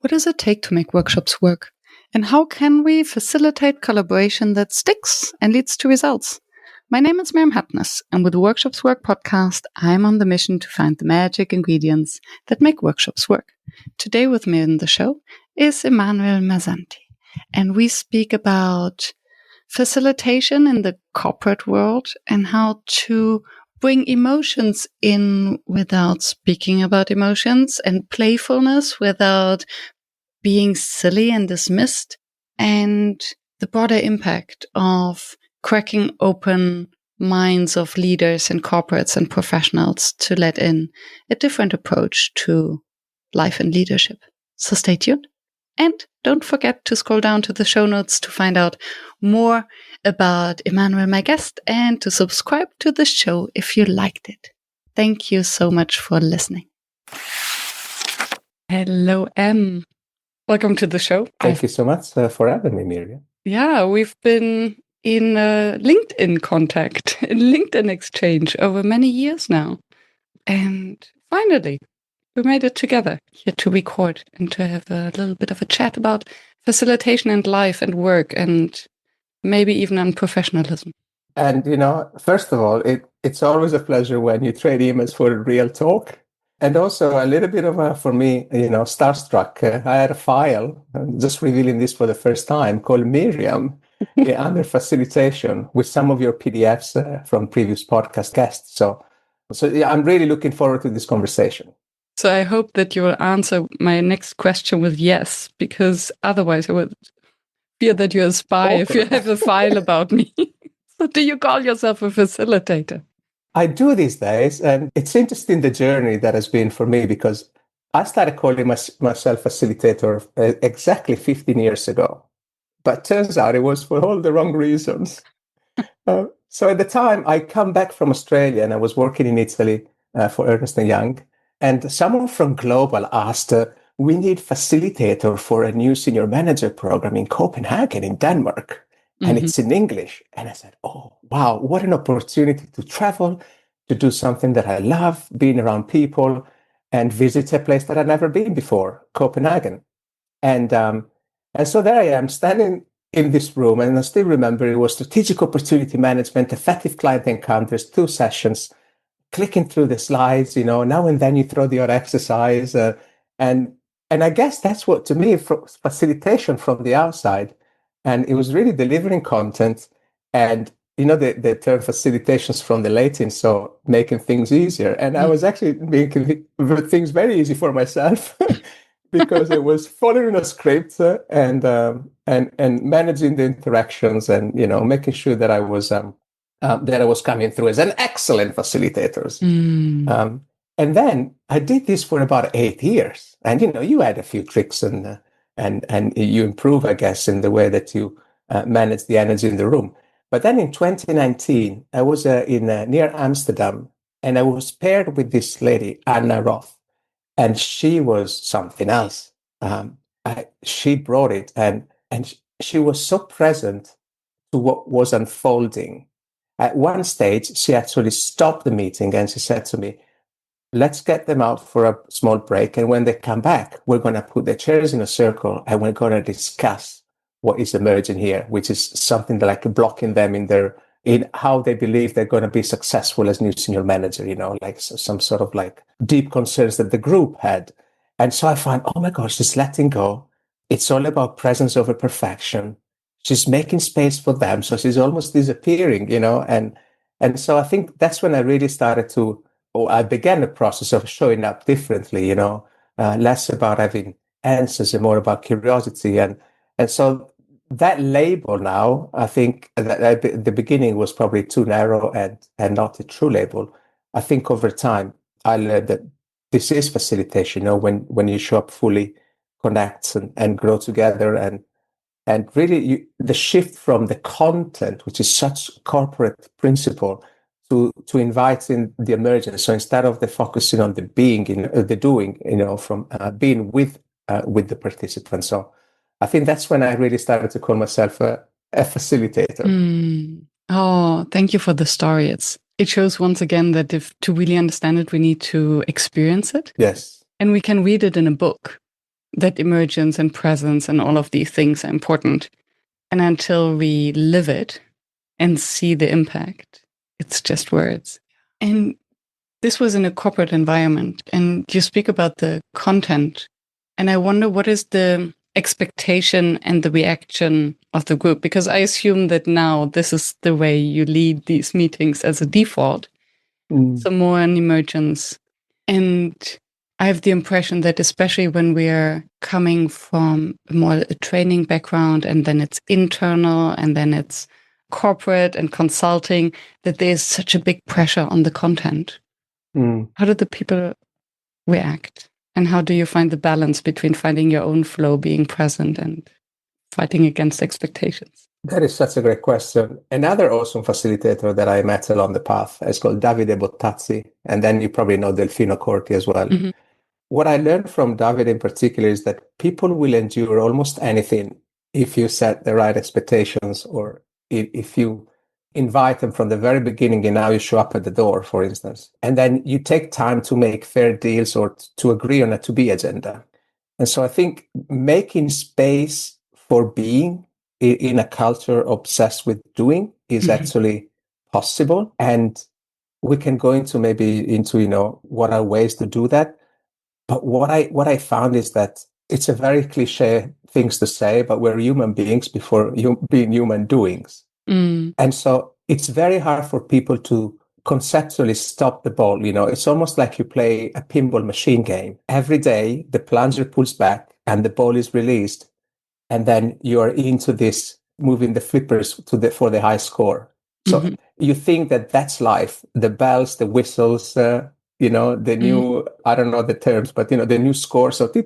What does it take to make workshops work? And how can we facilitate collaboration that sticks and leads to results? My name is Miriam Happness, and with the Workshops Work podcast, I'm on the mission to find the magic ingredients that make workshops work. Today with me in the show is Emanuele Mazzanti, and we speak about facilitation in the corporate world and how to bring emotions in without speaking about emotions, and playfulness without being silly and dismissed, and the broader impact of cracking open minds of leaders and corporates and professionals to let in a different approach to life and leadership. So stay tuned. And don't forget to scroll down to the show notes to find out more about Emanuele, my guest, and to subscribe to the show if you liked it. Thank you so much for listening. Hello, Em. Welcome to the show. Thank you so much for having me, Miriam. Yeah, we've been in LinkedIn contact, in LinkedIn exchange over many years now. And finally, we made it together here to record and to have a little bit of a chat about facilitation and life and work and maybe even on professionalism. And, first of all, it's always a pleasure when you trade emails for a real talk. And also a little bit of for me, starstruck. I had a file, just revealing this for the first time, called Miriam under facilitation with some of your PDFs from previous podcast guests. So yeah, I'm really looking forward to this conversation. So I hope that you will answer my next question with yes, because otherwise I would fear that you're a spy if you have a file about me. So do you call yourself a facilitator? I do these days, and it's interesting the journey that has been for me, because I started calling myself facilitator exactly 15 years ago. But turns out it was for all the wrong reasons. So at the time, I come back from Australia and I was working in Italy for Ernst & Young. And someone from Global asked, we need facilitator for a new senior manager program in Copenhagen, in Denmark. And it's in English. And I said, oh, wow, what an opportunity to travel, to do something that I love, being around people, and visit a place that I'd never been before, Copenhagen. And so there I am, standing in this room, and I still remember it was strategic opportunity management, effective client encounters, 2 sessions, clicking through the slides, now and then you throw the odd exercise. And I guess that's what, to me, facilitation from the outside. And it was really delivering content, and the term facilitations from the Latin, so making things easier. And I was actually making things very easy for myself because it was following a script and managing the interactions, and making sure that I was coming through as an excellent facilitator. And then I did this for about 8 years, and you add a few tricks and you improve, I guess, in the way that you manage the energy in the room. But then in 2019, I was near Amsterdam, and I was paired with this lady, Anna Roth, and she was something else. She brought it, and she was so present to what was unfolding. At one stage, she actually stopped the meeting and she said to me, let's get them out for a small break. And when they come back, we're going to put the chairs in a circle and we're going to discuss what is emerging here, which is something like blocking them in how they believe they're going to be successful as new senior manager, like some sort of like deep concerns that the group had. And so I find, oh my gosh, she's letting go. It's all about presence over perfection. She's making space for them. So she's almost disappearing, and so I think that's when I really started I began the process of showing up differently, less about having answers and more about curiosity. And so that label now, I think that at the beginning was probably too narrow and not a true label. I think over time, I learned that this is facilitation, when you show up fully, connect and grow together. And really the shift from the content, which is such corporate principle, to inviting the emergence. So instead of the focusing on the being, the doing, from being with the participants. So I think that's when I really started to call myself a facilitator. Oh, thank you for the story. It shows once again that to really understand it, we need to experience it. Yes. And we can read it in a book. that emergence and presence and all of these things are important. And until we live it and see the impact, it's just words. And this was in a corporate environment, and you speak about the content. And I wonder, what is the expectation and the reaction of the group? Because I assume that now this is the way you lead these meetings as a default. So more an emergence. And I have the impression that especially when we are coming from more a training background, and then it's internal, and then it's corporate and consulting, that there's such a big pressure on the content. How do the people react? And how do you find the balance between finding your own flow, being present, and fighting against expectations? That is such a great question. Another awesome facilitator that I met along the path is called Davide Bottazzi. And then you probably know Delfino Corti as well. Mm-hmm. What I learned from Davide in particular is that people will endure almost anything if you set the right expectations, or if you invite them from the very beginning and now you show up at the door, for instance. And then you take time to make fair deals or to agree on a to-be agenda. And so I think making space for being in a culture obsessed with doing is actually possible. And we can go into what are ways to do that. But what I found is that it's a very cliche things to say, but we're human beings before being human doings. And so it's very hard for people to conceptually stop the ball. It's almost like you play a pinball machine game. Every day, the plunger pulls back and the ball is released. And then you are into this, moving the flippers for the high score. So you think that that's life, the bells, the whistles, the new, I don't know the terms, but the new score. So the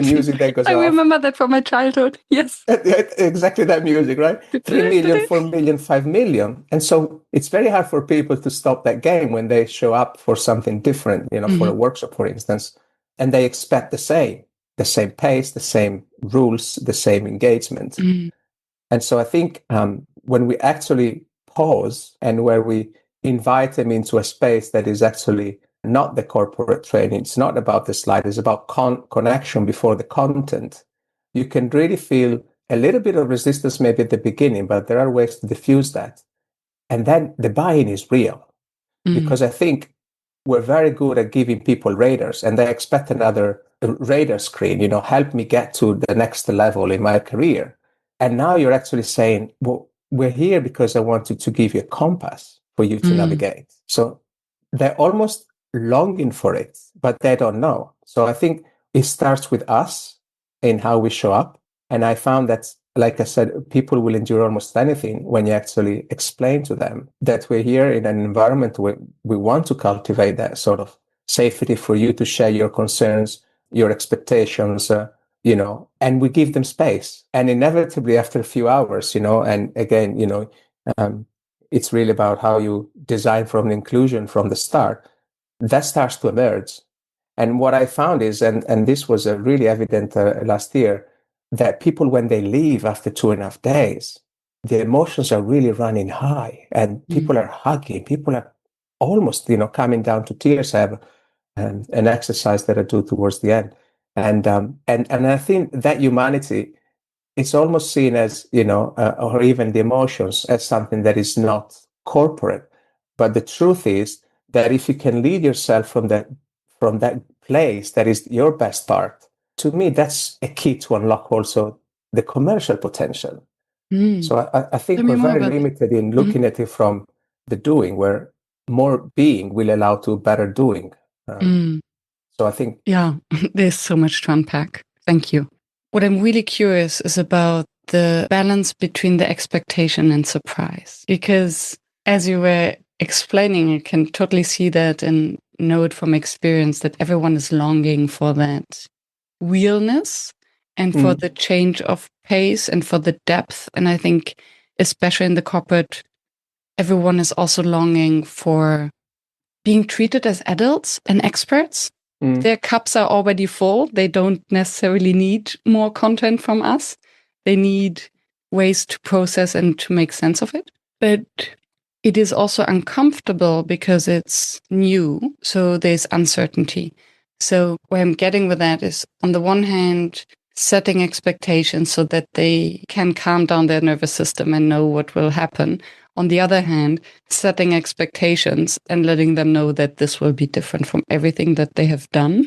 music that goes I off. remember that from my childhood. Yes. Exactly that music, right? 3 million, 4 million, 5 million. And so it's very hard for people to stop that game when they show up for something different, for a workshop, for instance, and they expect the same pace, the same rules, the same engagement. And so I think when we actually pause and where we invite them into a space that is actually not the corporate training, it's not about the slide, it's about connection before the content, you can really feel a little bit of resistance maybe at the beginning, but there are ways to diffuse that. And then the buy-in is real. Because I think we're very good at giving people radars, and they expect another radar screen, help me get to the next level in my career. And now you're actually saying, well, we're here because I wanted to give you a compass for you to navigate. So they're almost longing for it, but they don't know. So I think it starts with us in how we show up. And I found that, like I said, people will endure almost anything when you actually explain to them that we're here in an environment where we want to cultivate that sort of safety for you to share your concerns, your expectations, and we give them space. And inevitably after a few hours, and again, it's really about how you design from the inclusion from the start, that starts to emerge. And what I found is, and this was really evident last year, that people, when they leave after 2.5 days, the emotions are really running high, and people are hugging. People are almost, coming down to tears. I have an exercise that I do towards the end, and I think that humanity, it's almost seen as, or even the emotions as something that is not corporate. But the truth is that if you can lead yourself from that place, that is your best part. To me, that's a key to unlock also the commercial potential. So I think we're very limited in looking at it from the doing, where more being will allow to better doing. So I think... Yeah, there's so much to unpack. Thank you. What I'm really curious is about the balance between the expectation and surprise. Because as you were explaining, I can totally see that and know it from experience that everyone is longing for that realness and for the change of pace and for the depth. And I think, especially in the corporate, everyone is also longing for being treated as adults and experts. Their cups are already full. They don't necessarily need more content from us. They need ways to process and to make sense of it. But it is also uncomfortable because it's new. So there's uncertainty. So where I'm getting with that is, on the one hand, setting expectations so that they can calm down their nervous system and know what will happen. On the other hand, setting expectations and letting them know that this will be different from everything that they have done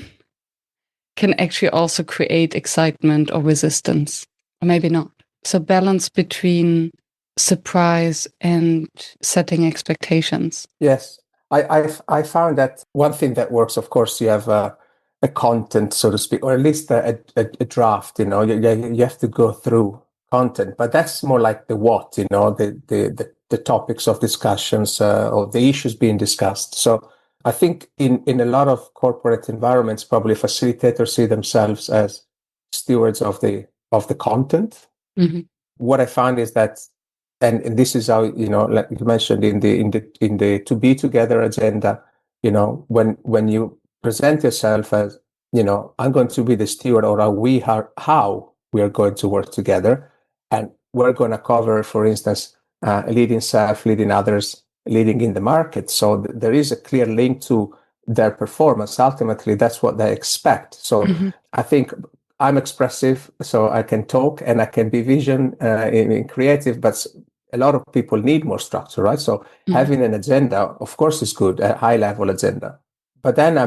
can actually also create excitement or resistance, or maybe not. So balance between surprise and setting expectations. Yes, I found that one thing that works. Of course, you have a content, so to speak, or at least a draft. You have to go through content, but that's more like the what. The topics of discussions or the issues being discussed. So I think in a lot of corporate environments, probably facilitators see themselves as stewards of the content. Mm-hmm. What I found is that, and this is how, like you mentioned in the to be together agenda, when you present yourself as, I'm going to be the steward, or how we are going to work together, and we're going to cover, for instance, leading self, leading others, leading in the market. So there is a clear link to their performance. Ultimately, that's what they expect. So I think I'm expressive, so I can talk and I can be vision in creative, but a lot of people need more structure, right? So having an agenda, of course, is good, a high level agenda, but then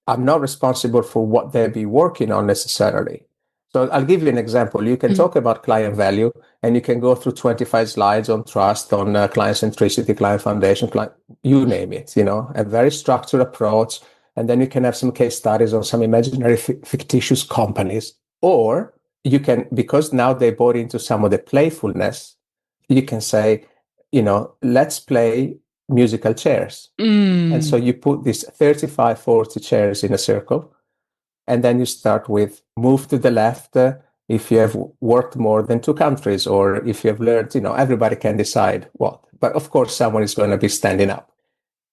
I'm not responsible for what they'll be working on necessarily. So I'll give you an example. You can talk about client value, and you can go through 25 slides on trust, on client centricity, client foundation, you name it, a very structured approach. And then you can have some case studies on some imaginary fictitious companies. Or you can, because now they bought into some of the playfulness, you can say, let's play musical chairs. And so you put these 35, 40 chairs in a circle. And then you start with move to the left if you have worked more than 2 countries, or if you have learned, everybody can decide what. But of course, someone is going to be standing up.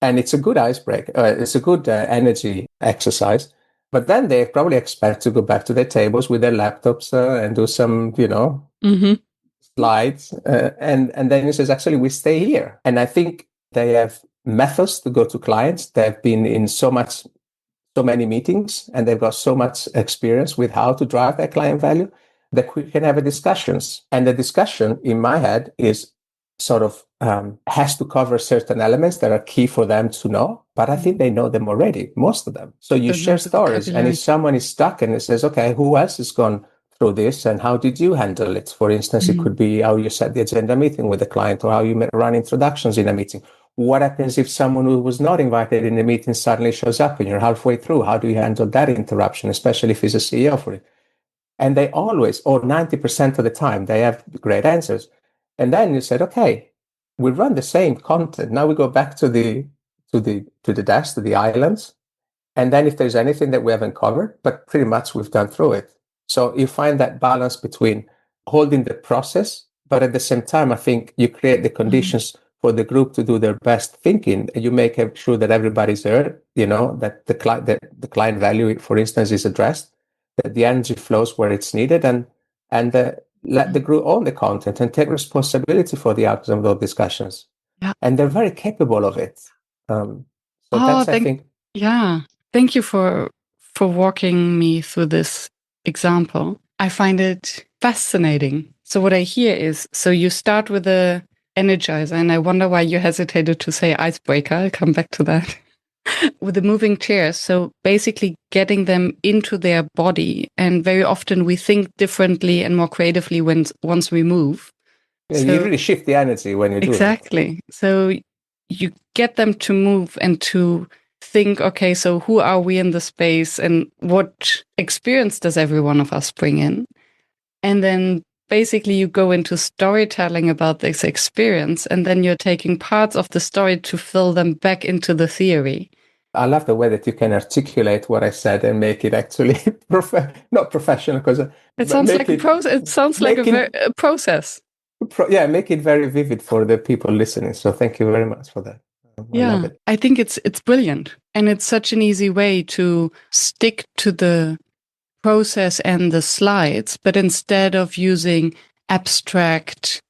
And it's a good icebreaker. It's a good energy exercise. But then they probably expect to go back to their tables with their laptops and do some, slides. And then he says, actually, we stay here. And I think they have methods to go to clients. They've been in so many meetings, and they've got so much experience with how to drive their client value that we can have a discussions. And the discussion in my head is sort of has to cover certain elements that are key for them to know, but I think they know them already, most of them. So you share stories, and if someone is stuck and it says, okay, who else has gone through this and how did you handle it? For instance, it could be how you set the agenda meeting with the client, or how you run introductions in a meeting. What happens if someone who was not invited in the meeting suddenly shows up and you're halfway through? How do you handle that interruption, especially if he's a CEO for it? And they always, or 90% of the time, they have great answers. And then you said, okay, we run the same content. Now we go back to the desk, to the islands. And then if there's anything that we haven't covered, but pretty much we've gone through it. So you find that balance between holding the process, but at the same time, I think you create the conditions for the group to do their best thinking. You make sure that everybody's there, that the client value, for instance, is addressed, that the energy flows where it's needed, and let the group own the content and take responsibility for the outcome of those discussions. Yeah. And they're very capable of it. I think. Yeah. Thank you for walking me through this example. I find it fascinating. So what I hear is, so you start with a energizer, and I wonder why you hesitated to say icebreaker. I'll come back to that. With the moving chairs. So basically getting them into their body. And very often we think differently and more creatively once we move. Yeah, so, you really shift the energy when you do exactly. That. So you get them to move and to think, okay, so who are we in the space and what experience does every one of us bring in? And then basically you go into storytelling about this experience, and then you're taking parts of the story to fill them back into the theory. I love the way that you can articulate what I said and make it actually not professional, because it sounds like a process. It sounds like a process. Make it very vivid for the people listening. So thank you very much for that. I love it. I think it's brilliant, and it's such an easy way to stick to the process and the slides, but instead of using abstract,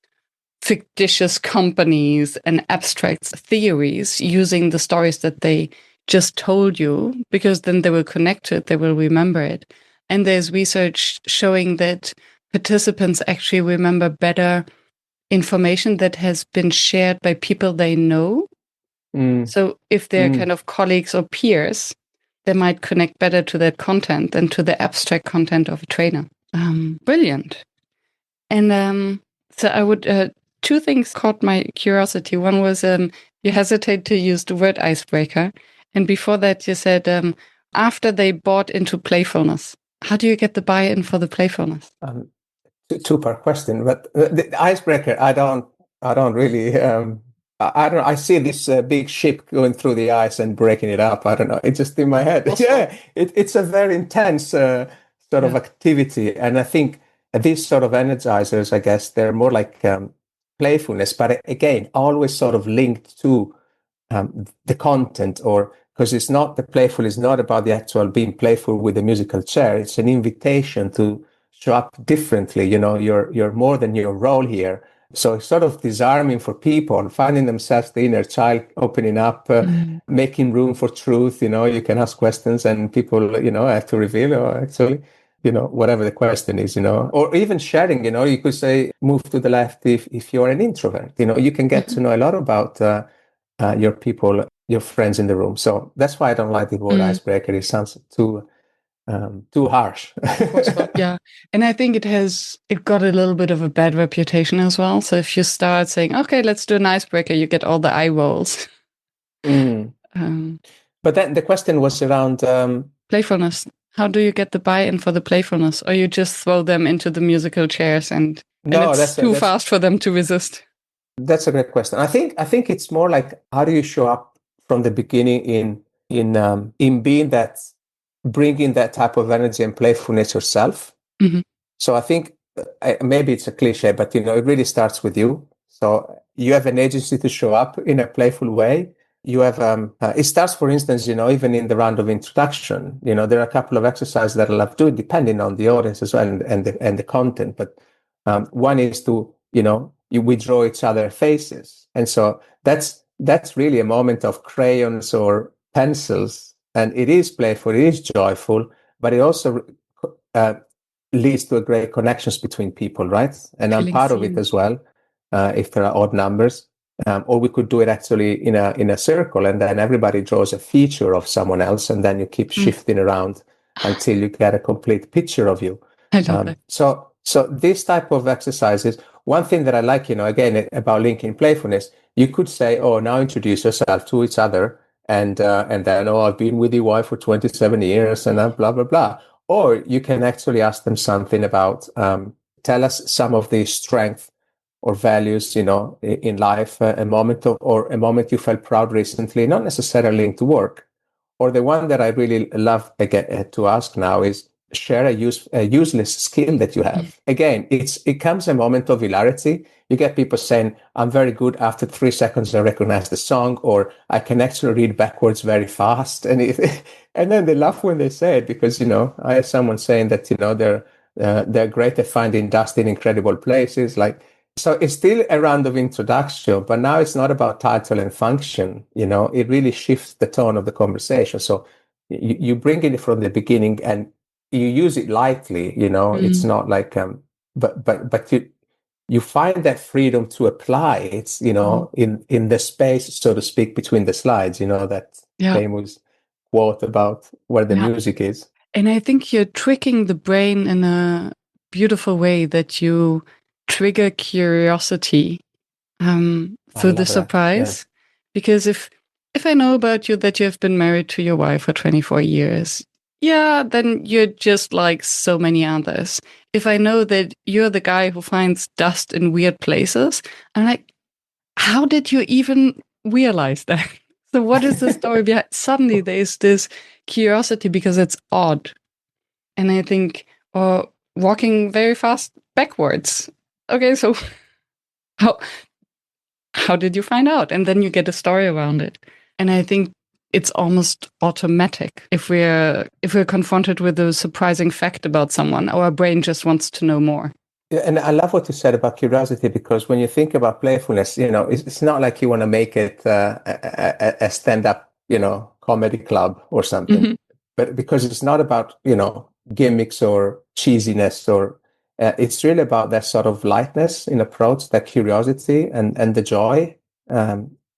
fictitious companies and abstract theories, using the stories that they just told you, because then they will connect it, they will remember it. And there's research showing that participants actually remember better information that has been shared by people they know. So if they're kind of colleagues or peers, they might connect better to that content than to the abstract content of a trainer. Brilliant. And so I would, two things caught my curiosity. One was you hesitate to use the word icebreaker. And before that, you said after they bought into playfulness, how do you get the buy-in for the playfulness? Two-part question, but the icebreaker, I don't really. I don't know. I see this big ship going through the ice and breaking it up. I don't know. It's just in my head. Yeah, it's a very intense sort of activity, and I think these sort of energizers, I guess, they're more like playfulness, but again, always sort of linked to the content, or because it's not the playful is not about the actual being playful with the musical chair. It's an invitation to show up differently. You're more than your role here. So it's sort of disarming for people, finding themselves the inner child opening up, making room for truth. You can ask questions and people, have to reveal, or actually, whatever the question is, or even sharing, you could say, move to the left if you're an introvert. You can get to know a lot about your people, your friends in the room. So that's why I don't like the word icebreaker. It sounds too harsh. Yeah. And I think it got a little bit of a bad reputation as well. So if you start saying, okay, let's do an icebreaker, you get all the eye rolls. But then the question was around playfulness. How do you get the buy-in for the playfulness? Or you just throw them into the musical chairs and it's too fast for them to resist? That's a great question. I think it's more like, how do you show up from the beginning in being that, bringing that type of energy and playfulness yourself. So I think maybe it's a cliche, but it really starts with you. So you have an agency to show up in a playful way. You have it starts, for instance, even in the round of introduction. There are a couple of exercises that I love doing, depending on the audience as well and the content. But one is to we draw each other faces, and so that's really a moment of crayons or pencils, and it is playful, it is joyful, but it also leads to a great connections between people, right? And I'm part of it as well. If there are odd numbers, or we could do it actually in a circle, and then everybody draws a feature of someone else, and then you keep shifting around until you get a complete picture of you. I love that. So this type of exercises, one thing that I like, again, about linking playfulness, you could say, oh, now introduce yourself to each other, and then, oh, I've been with your wife for 27 years, and blah, blah, blah. Or you can actually ask them something about, tell us some of the strength or values, in life, a moment you felt proud recently, not necessarily linked to work. Or the one that I really love again to ask now is, share a useless skill that you have. Again, it comes a moment of hilarity. You get people saying, I'm very good, after 3 seconds I recognize the song, or I can actually read backwards very fast. And and then they laugh when they say it, because I have someone saying that they're great at finding dust in incredible places. So it's still a round of introduction, but now it's not about title and function. It really shifts the tone of the conversation. So you bring it from the beginning and you use it lightly. It's not like but you find that freedom to apply it, in the space, so to speak, between the slides. That famous quote about where the music is. And I think you're tricking the brain in a beautiful way, that you trigger curiosity through the surprise. Because if I know about you that you have been married to your wife for 24 years, then you're just like so many others. If I know that you're the guy who finds dust in weird places, I'm like, how did you even realize that? So what is the story behind? Suddenly there's this curiosity because it's odd. And I think, or walking very fast backwards. Okay, so how did you find out? And then you get a story around it. And I think it's almost automatic. If we're confronted with a surprising fact about someone, our brain just wants to know more. Yeah, and I love what you said about curiosity, because when you think about playfulness, it's not like you want to make it a stand-up, comedy club or something. Mm-hmm. But because it's not about, gimmicks or cheesiness, or it's really about that sort of lightness in approach, that curiosity and the joy.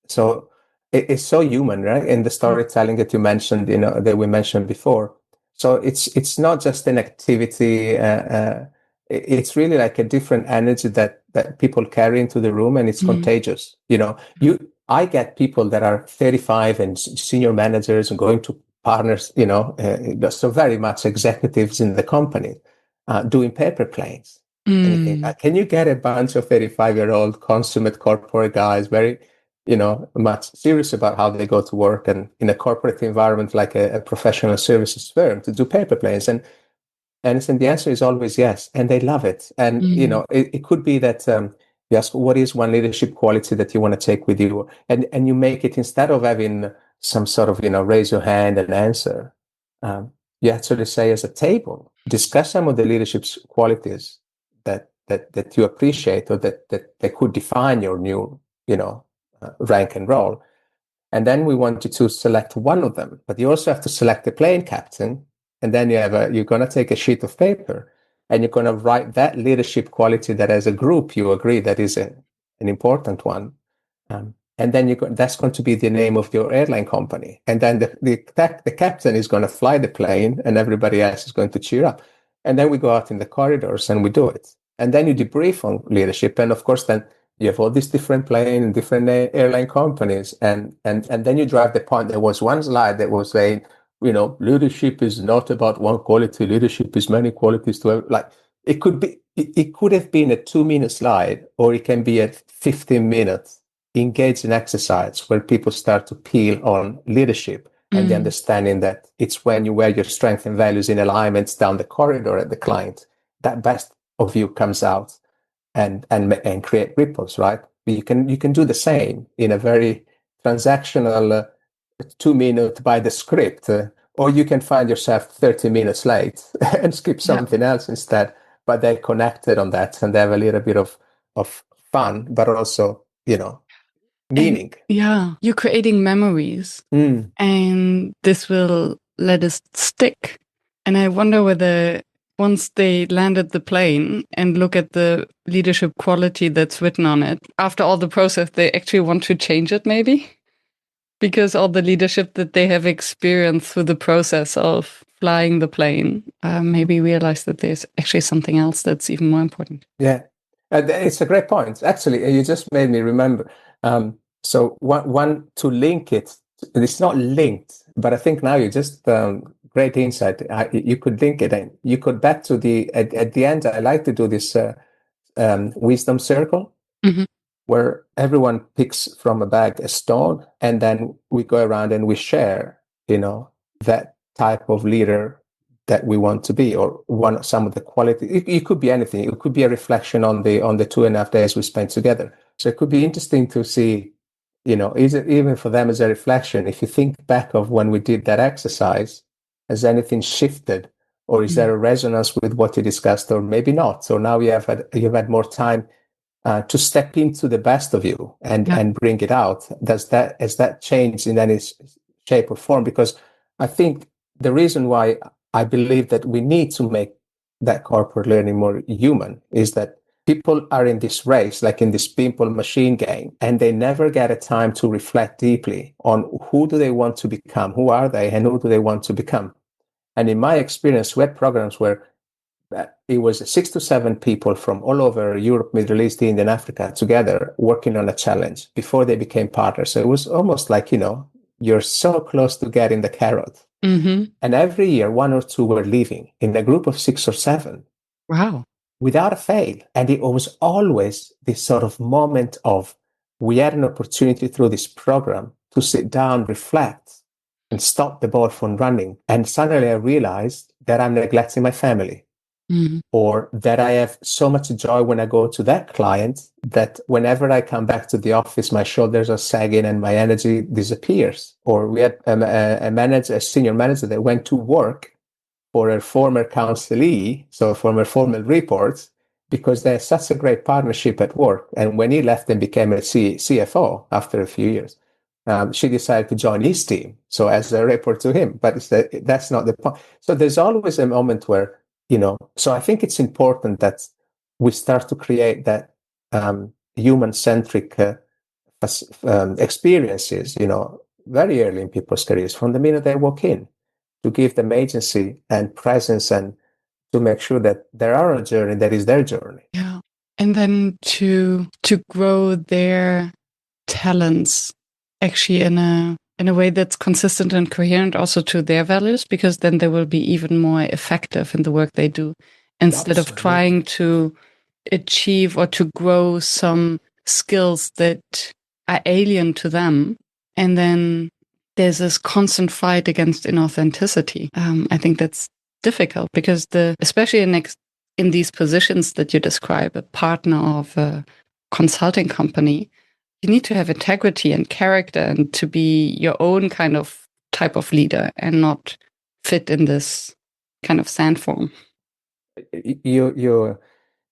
So it's so human, right? In the storytelling that you mentioned, that we mentioned before. So it's not just an activity. It's really like a different energy that people carry into the room, and it's contagious. I get people that are 35 and senior managers and going to partners, so very much executives in the company, doing paper planes. And you think, can you get a bunch of 35-year-old consummate corporate guys, very, much serious about how they go to work, and in a corporate environment like a professional services firm, to do paper planes? And the answer is always yes, and they love it. And it could be that you ask, what is one leadership quality that you want to take with you, and you make it, instead of having some sort of raise your hand and answer, you actually say, as a table, discuss some of the leadership qualities that you appreciate, or that could define your new rank and role. And then we want you to select one of them, but you also have to select the plane captain. And then you're going to take a sheet of paper, and you're going to write that leadership quality that, as a group, you agree that is an important one. And then that's going to be the name of your airline company. And then the captain is going to fly the plane, and everybody else is going to cheer up. And then we go out in the corridors and we do it. And then you debrief on leadership. And of course, then you have all these different plane and different airline companies. And then you drive the point. There was one slide that was saying, leadership is not about one quality. Leadership is many qualities to have. Like, it could have been a 2-minute slide, or it can be a 15-minute engaging exercise where people start to peel on leadership and the understanding that it's when you wear your strength and values in alignments down the corridor at the client, that best of you comes out and create ripples, right? You can do the same in a very transactional 2-minute by the script, or you can find yourself 30 minutes late and skip something else instead. But they're connected on that, and they have a little bit of fun, but also meaning. And, you're creating memories, and this will let us stick. And I wonder whether, once they landed the plane and look at the leadership quality that's written on it, after all the process, they actually want to change it, maybe? Because all the leadership that they have experienced through the process of flying the plane, maybe realize that there's actually something else that's even more important. Yeah, it's a great point. Actually, you just made me remember. So one to link it, it's not linked, but I think now you just great insight. You could link it, and you could back to at the end. I like to do this wisdom circle, where everyone picks from a bag a stone, and then we go around and we share, that type of leader that we want to be, or some of the quality. It could be anything. It could be a reflection on the 2.5 days we spent together. So it could be interesting to see, even for them as a reflection, if you think back of when we did that exercise, has anything shifted, or is there a resonance with what you discussed, or maybe not? So now you've had more time to step into the best of you and bring it out. Has that changed in any shape or form? Because I think the reason why I believe that we need to make that corporate learning more human is that people are in this race, like in this people machine game, and they never get a time to reflect deeply on who do they want to become, who are they, and who do they want to become. And in my experience, we had programs where it was 6 to 7 people from all over Europe, Middle East, India, and Africa together working on a challenge before they became partners. So it was almost like, you're so close to getting the carrot. And every year, 1 or 2 were leaving in a group of 6 or 7. Wow. Without a fail. And it was always this sort of moment of, we had an opportunity through this program to sit down, reflect, and stop the ball from running. And suddenly I realized that I'm neglecting my family. Or that I have so much joy when I go to that client that whenever I come back to the office, my shoulders are sagging and my energy disappears. Or we had a senior manager that went to work for a former counselee, so former formal reports, because they had such a great partnership at work. And when he left and became a CFO after a few years, she decided to join his team, so as a report to him. But that's not the point. So there's always a moment where, so I think it's important that we start to create that human-centric experiences, very early in people's careers, from the minute they walk in, to give them agency and presence, and to make sure that they're on a journey that is their journey. Yeah. And then to grow their talents actually in a way that's consistent and coherent also to their values, because then they will be even more effective in the work they do, instead of trying to achieve or to grow some skills that are alien to them. And then there's this constant fight against inauthenticity. I think that's difficult because especially in these positions that you describe, a partner of a consulting company, you need to have integrity and character and to be your own kind of type of leader and not fit in this kind of sand form. You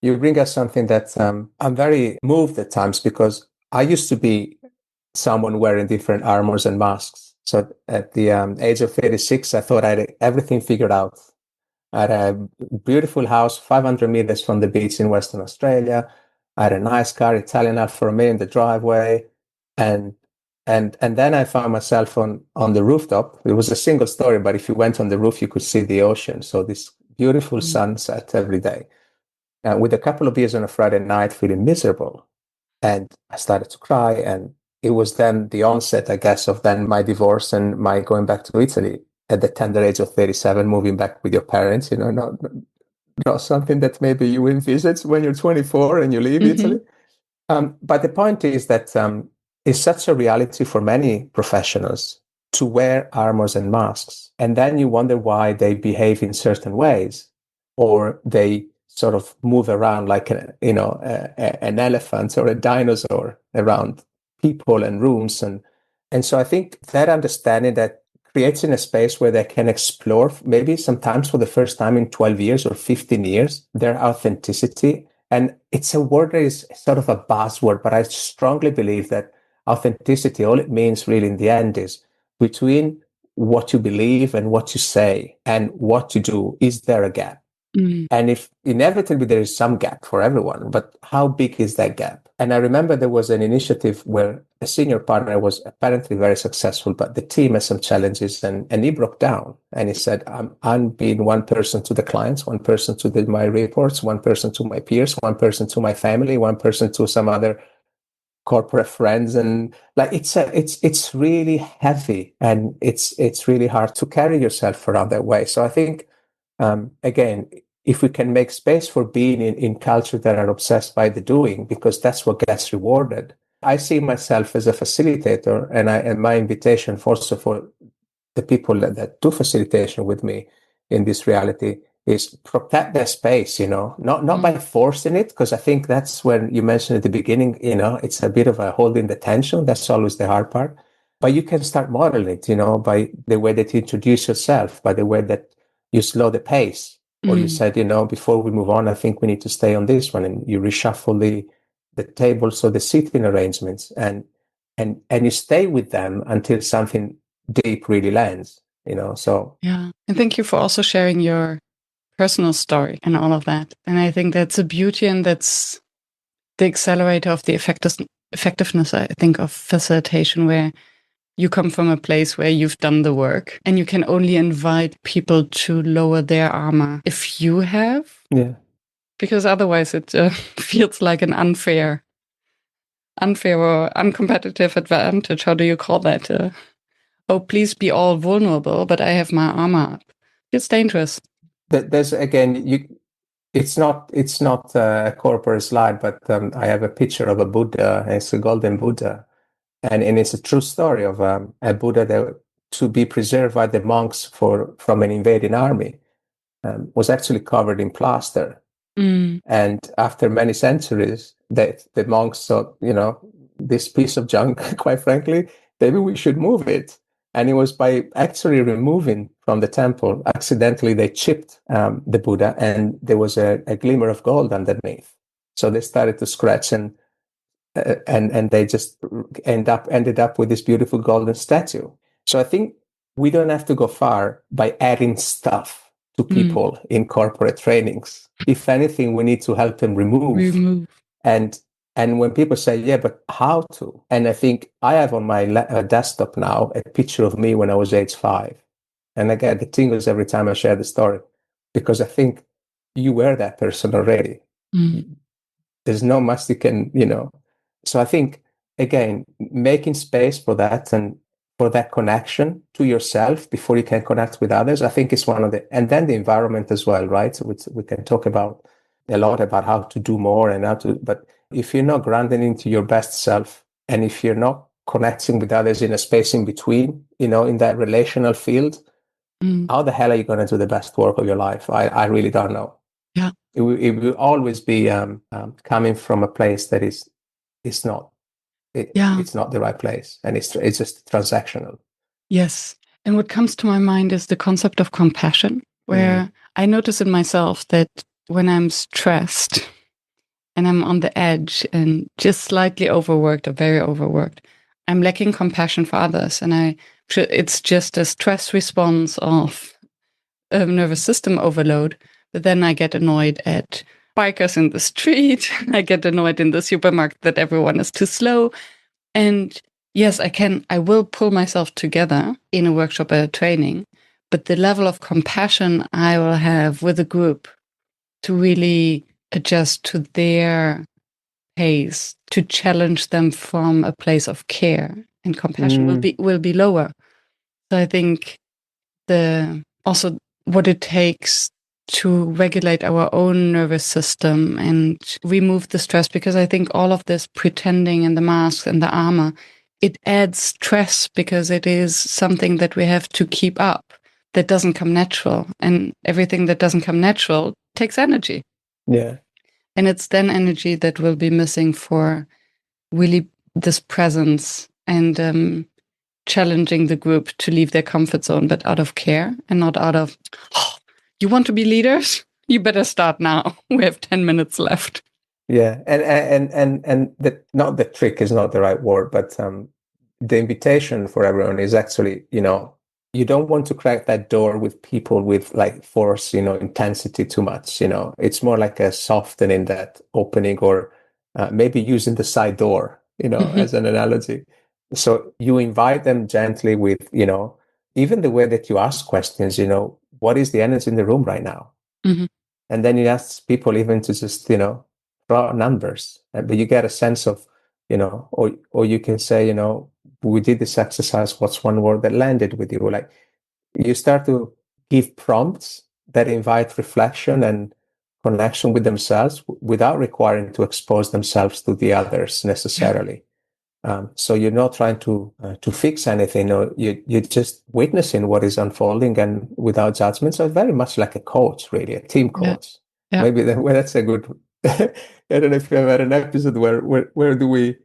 bring us something that I'm very moved at times, because I used to be someone wearing different armors and masks. So at the age of 36, I thought I had everything figured out. I had a beautiful house 500 meters from the beach in Western Australia. I had a nice car, Italian Alfa Romeo, in the driveway, and then I found myself on the rooftop. It was a single story, but if you went on the roof, you could see the ocean. So this beautiful sunset every day. With a couple of beers on a Friday night, feeling miserable, and I started to cry. And it was then the onset, I guess, of then my divorce and my going back to Italy at the tender age of 37, moving back with your parents. Not something that maybe you envisage when you're 24 and you leave Italy. But the point is that it's such a reality for many professionals to wear armors and masks, and then you wonder why they behave in certain ways, or they sort of move around like an elephant or a dinosaur around people and rooms, and so I think that understanding that creating a space where they can explore, maybe sometimes for the first time in 12 years or 15 years, their authenticity. And it's a word that is sort of a buzzword, but I strongly believe that authenticity, all it means really in the end is between what you believe and what you say and what you do, is there a gap? And if inevitably there is some gap for everyone, but how big is that gap? And I remember there was an initiative where a senior partner was apparently very successful, but the team has some challenges, and he broke down and he said, I'm being one person to the clients, one person to my reports, one person to my peers, one person to my family, one person to some other corporate friends, and like it's really heavy, and it's really hard to carry yourself around that way. So I think again, if we can make space for being in culture that are obsessed by the doing, because that's what gets rewarded. I see myself as a facilitator, and my invitation also for the people that do facilitation with me in this reality is protect their space, not by forcing it, because I think that's when you mentioned at the beginning, it's a bit of a holding the tension. That's always the hard part. But you can start modeling it, by the way that you introduce yourself, by the way that you slow the pace, or you said, before we move on, I think we need to stay on this one, and you reshuffle the tables or the seating arrangements, and you stay with them until something deep really lands, so. Yeah. And thank you for also sharing your personal story and all of that. And I think that's a beauty, and that's the accelerator of the effectiveness, I think, of facilitation, where you come from a place where you've done the work and you can only invite people to lower their armor if you have. Yeah. Because otherwise it feels like an unfair or uncompetitive advantage. How do you call that? Oh, please be all vulnerable, but I have my armor up. It's dangerous. There's, again, it's not a corporate slide, but I have a picture of a Buddha. It's a golden Buddha, and it's a true story of a Buddha that, to be preserved by the monks from an invading army, was actually covered in plaster. And after many centuries, the monks thought, this piece of junk, quite frankly, maybe we should move it. And it was by actually removing from the temple, accidentally they chipped the Buddha, and there was a glimmer of gold underneath. So they started to scratch, and and they just ended up with this beautiful golden statue. So I think we don't have to go far by adding stuff to people in corporate trainings. If anything, we need to help them remove. And when people say, yeah, but how to? And I think I have on my desktop now a picture of me when I was age 5. And I get the tingles every time I share the story, because I think you were that person already. There's not much you can, So I think, again, making space for that and for that connection to yourself before you can connect with others, I think is one of and then the environment as well, right? So we can talk about a lot about how to do more and but if you're not grounded into your best self, and if you're not connecting with others in a space in between, in that relational field, how the hell are you going to do the best work of your life? I really don't know. Yeah. It will always be coming from a place that it's not it's not the right place, and it's just transactional. Yes. And what comes to my mind is the concept of compassion, where I notice in myself that when I'm stressed and I'm on the edge and just slightly overworked or very overworked, I'm lacking compassion for others. And it's just a stress response of nervous system overload. But then I get annoyed at bikers in the street. I get annoyed in the supermarket that everyone is too slow. And yes, I will pull myself together in a workshop or a training, but the level of compassion I will have with a group to really adjust to their pace, to challenge them from a place of care and compassion will be lower. So I think also what it takes to regulate our own nervous system and remove the stress, because I think all of this pretending and the masks and the armor, it adds stress because it is something that we have to keep up that doesn't come natural, and everything that doesn't come natural takes energy. Yeah. And it's then energy that will be missing for really this presence and challenging the group to leave their comfort zone, but out of care and not out of, oh, you want to be leaders? You better start now. We have 10 minutes left. Yeah. And not the trick is not the right word, but the invitation for everyone is actually, you don't want to crack that door with people with like force, intensity too much. It's more like a softening that opening, or maybe using the side door, as an analogy. So you invite them gently with, even the way that you ask questions, what is the energy in the room right now? And then you ask people even to just, throw out numbers, but you get a sense of, or you can say, we did this exercise, what's one word that landed with you? Like, you start to give prompts that invite reflection and connection with themselves without requiring to expose themselves to the others necessarily. So you're not trying to fix anything. No, you're just witnessing what is unfolding and without judgment. So very much like a coach, really, a team coach. Yeah. Maybe that's a good. I don't know if you have had an episode where do we,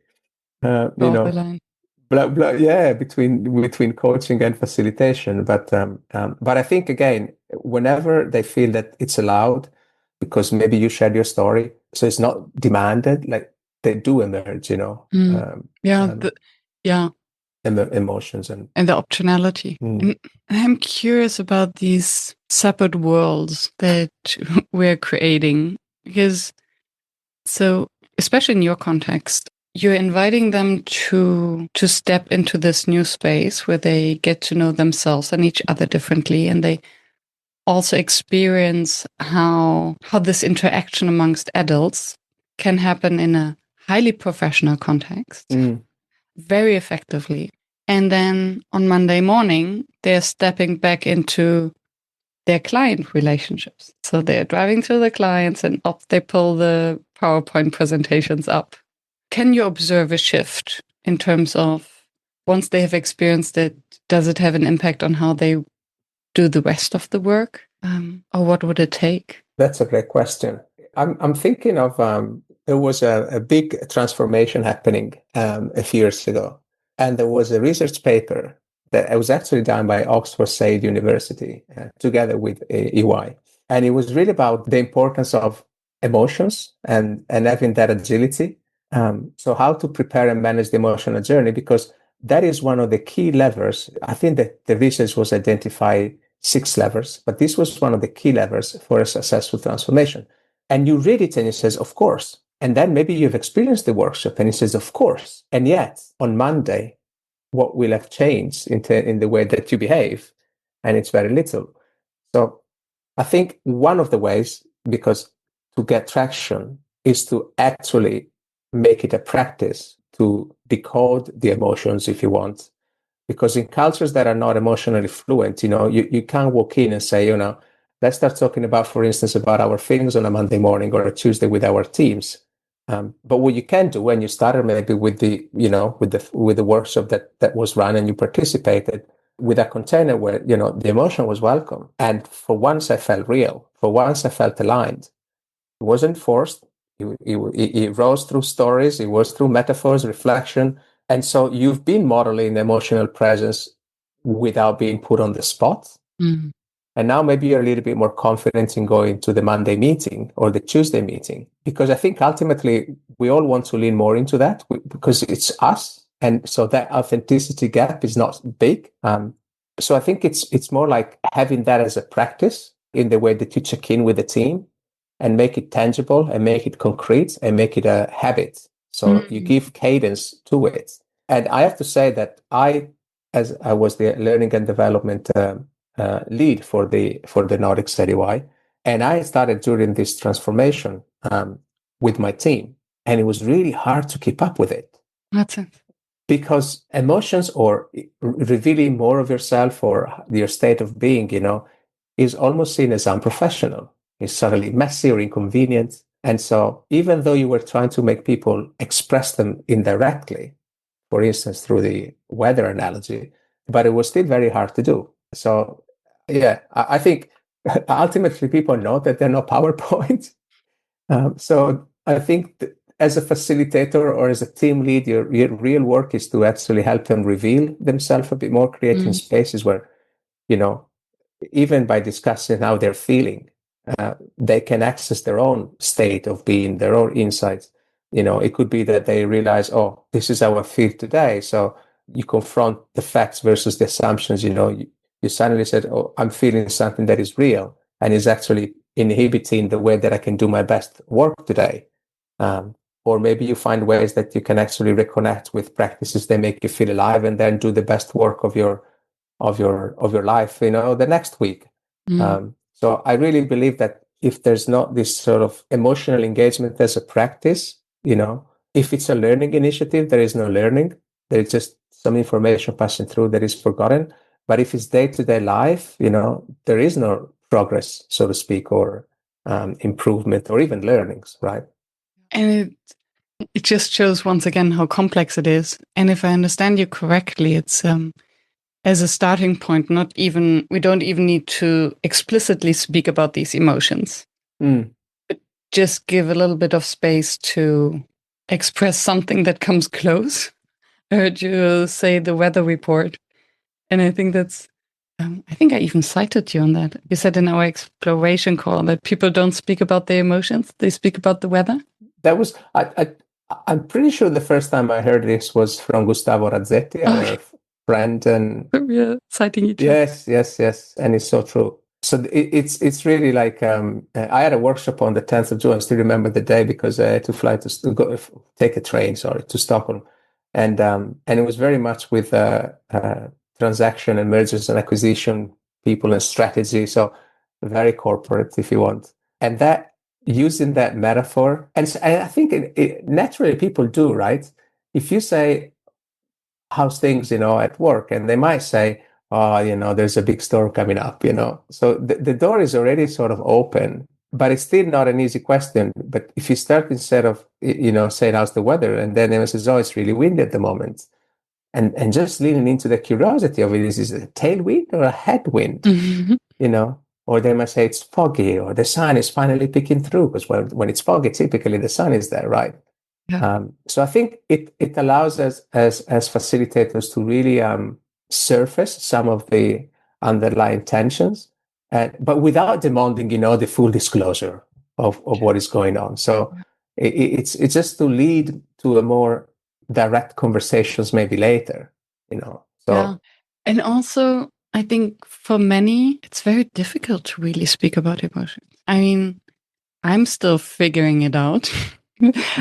Draw the line. between coaching and facilitation. But I think, again, whenever they feel that it's allowed, because maybe you shared your story, so it's not demanded, like they do emerge, emotions and the optionality. And I'm curious about these separate worlds that we're creating, because so especially in your context, you're inviting them to step into this new space where they get to know themselves and each other differently, and they also experience how this interaction amongst adults can happen in a highly professional context very effectively. And then on Monday morning, they're stepping back into their client relationships. So they're driving to the clients and up they pull the PowerPoint presentations up. Can you observe a shift in terms of, once they have experienced it, does it have an impact on how they do the rest of the work? Or what would it take? That's a great question. I'm thinking of, there was a big transformation happening a few years ago. And there was a research paper that was actually done by Oxford University together with EY. And it was really about the importance of emotions and having that agility So how to prepare and manage the emotional journey, because that is one of the key levers. I think that the research was identify 6 levers, but this was one of the key levers for a successful transformation. And you read it and it says, of course. And then maybe you've experienced the workshop and it says, of course. And yet on Monday, what will have changed in the way that you behave? And it's very little. So I think one of the ways, because to get traction, is to actually make it a practice to decode the emotions if you want. Because in cultures that are not emotionally fluent, you can't walk in and say, let's start talking about, for instance, about our feelings on a Monday morning or a Tuesday with our teams. But what you can do when you started maybe with the workshop that was run and you participated, with a container where the emotion was welcome, and for once I felt real. For once I felt aligned. It wasn't forced. It rose through stories. It was through metaphors, reflection, and so you've been modeling emotional presence without being put on the spot. Mm. And now maybe you're a little bit more confident in going to the Monday meeting or the Tuesday meeting, because I think ultimately we all want to lean more into that because it's us. And so that authenticity gap is not big. So I think it's more like having that as a practice in the way that you check in with the team and make it tangible and make it concrete and make it a habit. So you give cadence to it. And I have to say that as I was the learning and development lead for the Nordic Study, and I started during this transformation with my team, and it was really hard to keep up with it. That's it. Because emotions or revealing more of yourself or your state of being, is almost seen as unprofessional. It's suddenly messy or inconvenient. And so even though you were trying to make people express them indirectly, for instance, through the weather analogy, but it was still very hard to do. So yeah, I think ultimately people know that they're not PowerPoint. So I think as a facilitator or as a team lead, your real work is to actually help them reveal themselves a bit more, creating spaces where, even by discussing how they're feeling, they can access their own state of being, their own insights. It could be that they realize, oh, this is how I feel today. So you confront the facts versus the assumptions. You suddenly said, oh, I'm feeling something that is real and is actually inhibiting the way that I can do my best work today. Or maybe you find ways that you can actually reconnect with practices that make you feel alive, and then do the best work of your life, the next week. So I really believe that if there's not this sort of emotional engagement as a practice, if it's a learning initiative, there is no learning. There is just some information passing through that is forgotten. But if it's day-to-day life, there is no progress, so to speak, or improvement, or even learnings, right? And it just shows once again how complex it is. And if I understand you correctly, it's as a starting point, we don't even need to explicitly speak about these emotions. But just give a little bit of space to express something that comes close. I heard you say the weather report. And I think I think I even cited you on that. You said in our exploration call that people don't speak about their emotions, they speak about the weather. That was, I'm pretty sure the first time I heard this was from Gustavo Razzetti, our friend. And we're citing each other. Yes. And it's so true. So it's really like, I had a workshop on the 10th of June. I still remember the day because I had to fly take a train, to Stockholm. And it was very much with transaction and mergers and acquisition people and strategy. So very corporate, if you want. And that, using that metaphor, and I think naturally people do, right? If you say, how's things, at work, and they might say, oh, there's a big storm coming up, so the door is already sort of open, but it's still not an easy question. But if you start, instead of, saying, how's the weather? And then everyone says, oh, it's really windy at the moment. And just leaning into the curiosity of it, is it a tailwind or a headwind? Or they might say it's foggy, or the sun is finally peeking through, because when it's foggy, typically the sun is there, right? Yeah. So I think it allows us as facilitators to really surface some of the underlying tensions, but without demanding, the full disclosure of what is going on. So It's just to lead to a more direct conversations maybe later, So yeah. And also, I think for many, it's very difficult to really speak about emotions. I mean, I'm still figuring it out.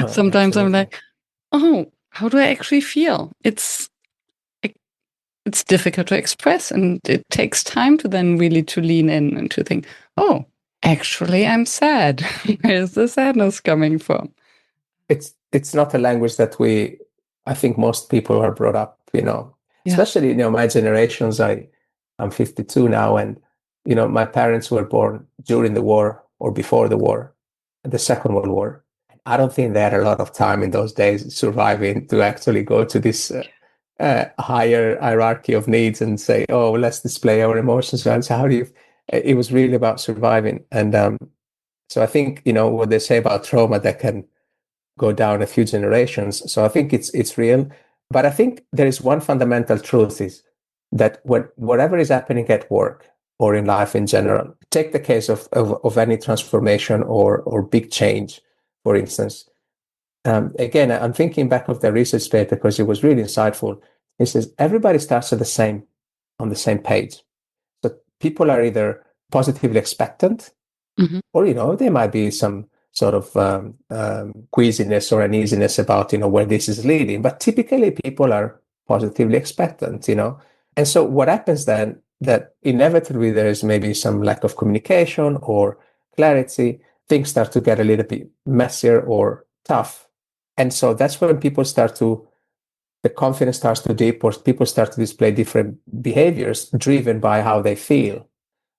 Sometimes I'm absolutely. like, oh, how do I actually feel? It's difficult to express, and it takes time to then really to lean in and to think, oh, actually, I'm sad. Where's the sadness coming from? It's not a language that I think most people are brought up, Yeah. especially, my generations. I'm 52 now, and, my parents were born during the war or before the war, the Second World War. I don't think they had a lot of time in those days surviving to actually go to this higher hierarchy of needs and say, oh, well, let's display our emotions. Well, so how do you, it was really about surviving. And so I think, what they say about trauma that can go down a few generations. So I think it's real. But I think there is one fundamental truth is that whatever is happening at work or in life in general, take the case of any transformation or big change, for instance. Again, I'm thinking back of the research paper because it was really insightful. It says everybody starts on the same page. So people are either positively expectant, or there might be some sort of queasiness or uneasiness about where this is leading. But typically, people are positively expectant. And so what happens then that inevitably there is maybe some lack of communication or clarity. Things start to get a little bit messier or tough, and so that's when the confidence starts to dip, or people start to display different behaviors driven by how they feel.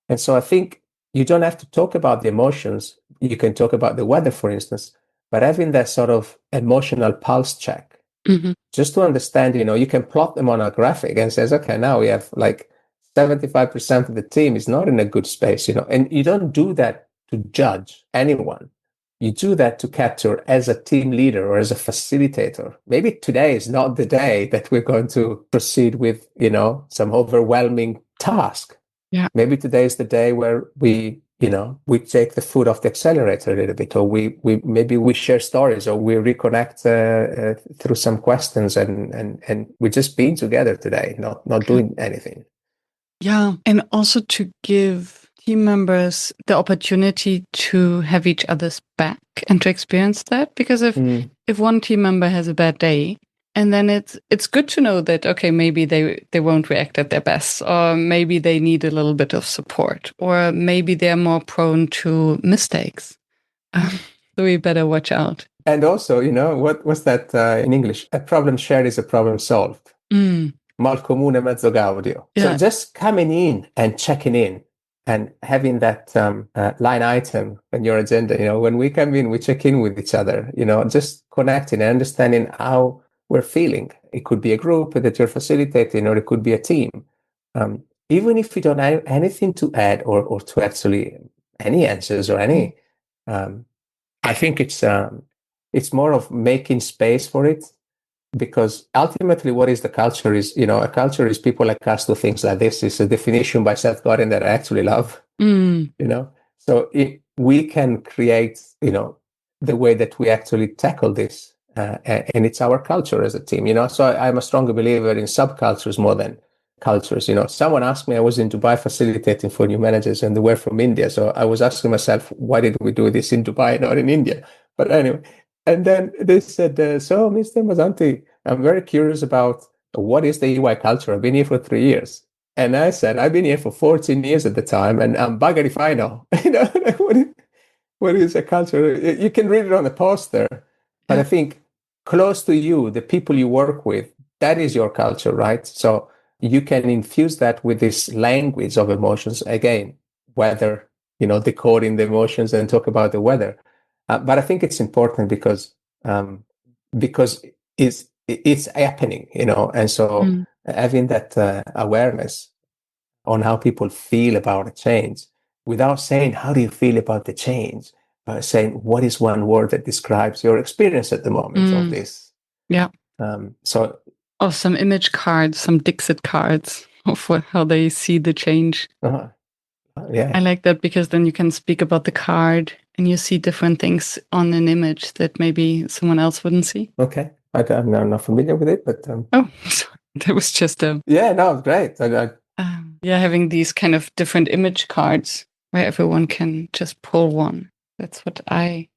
And so I think you don't have to talk about the emotions. You can talk about the weather, for instance, but having that sort of emotional pulse check, just to understand, you can plot them on a graphic and says, okay, now we have like 75% of the team is not in a good space, and you don't do that to judge anyone. You do that to capture as a team leader or as a facilitator. Maybe today is not the day that we're going to proceed with, some overwhelming task. Yeah. Maybe today is the day where we take the foot off the accelerator a little bit, or maybe we share stories, or we reconnect through some questions, and we're just being together today, not doing anything. Yeah. And also to give team members the opportunity to have each other's back and to experience that. Because if one team member has a bad day, and then it's good to know that, okay, maybe they won't react at their best, or maybe they need a little bit of support, or maybe they're more prone to mistakes. So we better watch out. And also, what was that in English? A problem shared is a problem solved. Mal comune mezzo gaudio. Yeah. So just coming in and checking in and having that line item on your agenda, when we come in, we check in with each other, just connecting and understanding how we're feeling. It could be a group that you're facilitating, or it could be a team. Even if you don't have anything to add or to actually any answers or any, I think it's more of making space for it. Because ultimately, what is the culture is, a culture is people like us do things like this. It's a definition by Seth Godin that I actually love, So we can create, the way that we actually tackle this. And it's our culture as a team, So I'm a stronger believer in subcultures more than cultures. Someone asked me, I was in Dubai facilitating for new managers, and they were from India. So I was asking myself, why did we do this in Dubai, not in India? But anyway, and then they said, so Mr. Mazzanti, I'm very curious about what is the EY culture. I've been here for 3 years. And I said, I've been here for 14 years at the time, and I'm buggered if I know. What is a culture? You can read it on the poster, but I think close to you, the people you work with, that is your culture, right? So you can infuse that with this language of emotions. Again, weather, decoding the emotions and talk about the weather. But I think it's important because it's happening, and so having that awareness on how people feel about a change, without saying how do you feel about the change, saying what is one word that describes your experience at the moment of this. Yeah. So, or some image cards, some Dixit cards of how they see the change. yeah, I like that, because then you can speak about the card and you see different things on an image that maybe someone else wouldn't see. Okay. I'm not familiar with it, but Oh, that was just a yeah, no, great. yeah, having these kind of different image cards where everyone can just pull one. That's what I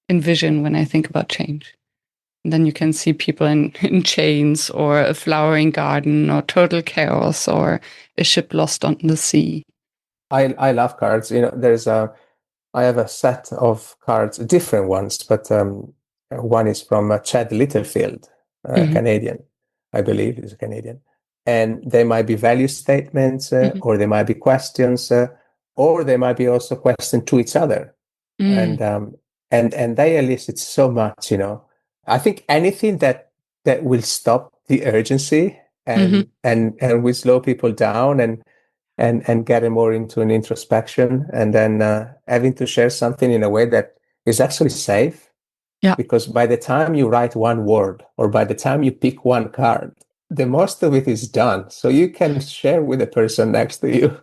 envision when I think about change. And then you can see people in chains, or a flowering garden, or total chaos, or a ship lost on the sea. I love cards. I have a set of cards, different ones, but one is from Chad Littlefield, Canadian, I believe he's a Canadian. And they might be value statements, or they might be questions, or they might be also questions to each other. And they elicit so much, I think anything that will stop the urgency and will slow people down and getting more into an introspection, and then having to share something in a way that is actually safe. Yeah. Because by the time you write one word, or by the time you pick one card, the most of it is done. So you can share with the person next to you.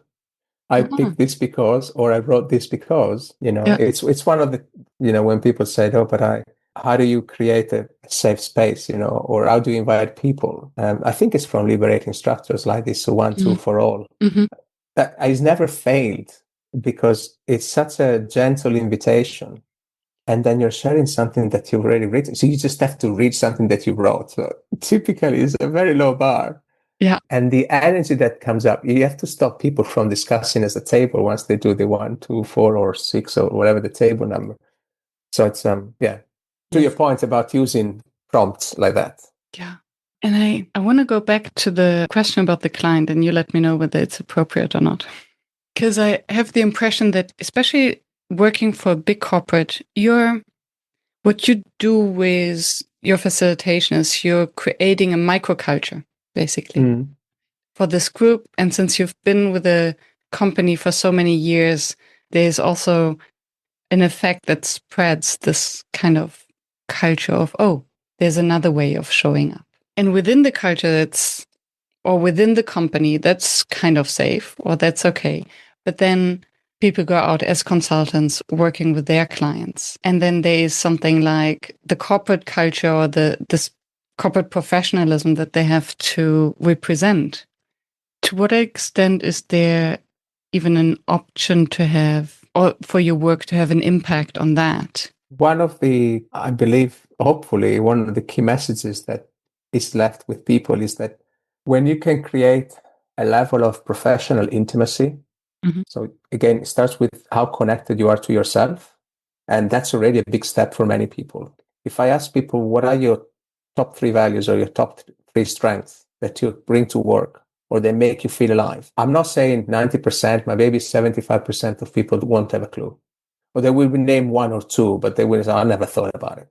I picked this because, or I wrote this because, it's one of the, when people say, oh, but how do you create a safe space, or how do you invite people? I think it's from liberating structures like this. So one, two for all. That has never failed, because it's such a gentle invitation. And then you're sharing something that you've already written. So you just have to read something that you wrote. So typically it's a very low bar. Yeah. And the energy that comes up, you have to stop people from discussing as a table once they do the 1, 2, 4, or 6, or whatever the table number. So it's, to your point about using prompts like that. Yeah. And I want to go back to the question about the client, and you let me know whether it's appropriate or not. Because I have the impression that, especially working for a big corporate, what you do with your facilitation is you're creating a microculture, basically, for this group. And since you've been with a company for so many years, there's also an effect that spreads this kind of culture of, oh, there's another way of showing up. And within the culture, or within the company, that's kind of safe, or that's okay. But then people go out as consultants working with their clients. And then there is something like the corporate culture, or this corporate professionalism that they have to represent. To what extent is there even an option to have, or for your work to have an impact on that? One of the, I believe, hopefully, one of the key messages that is left with people is that when you can create a level of professional intimacy, so again, it starts with how connected you are to yourself. And that's already a big step for many people. If I ask people, what are your top 3 values, or your top 3 strengths that you bring to work, or they make you feel alive? I'm not saying 90%, maybe 75% of people won't have a clue. Or they will name 1 or 2, but they will say, I never thought about it.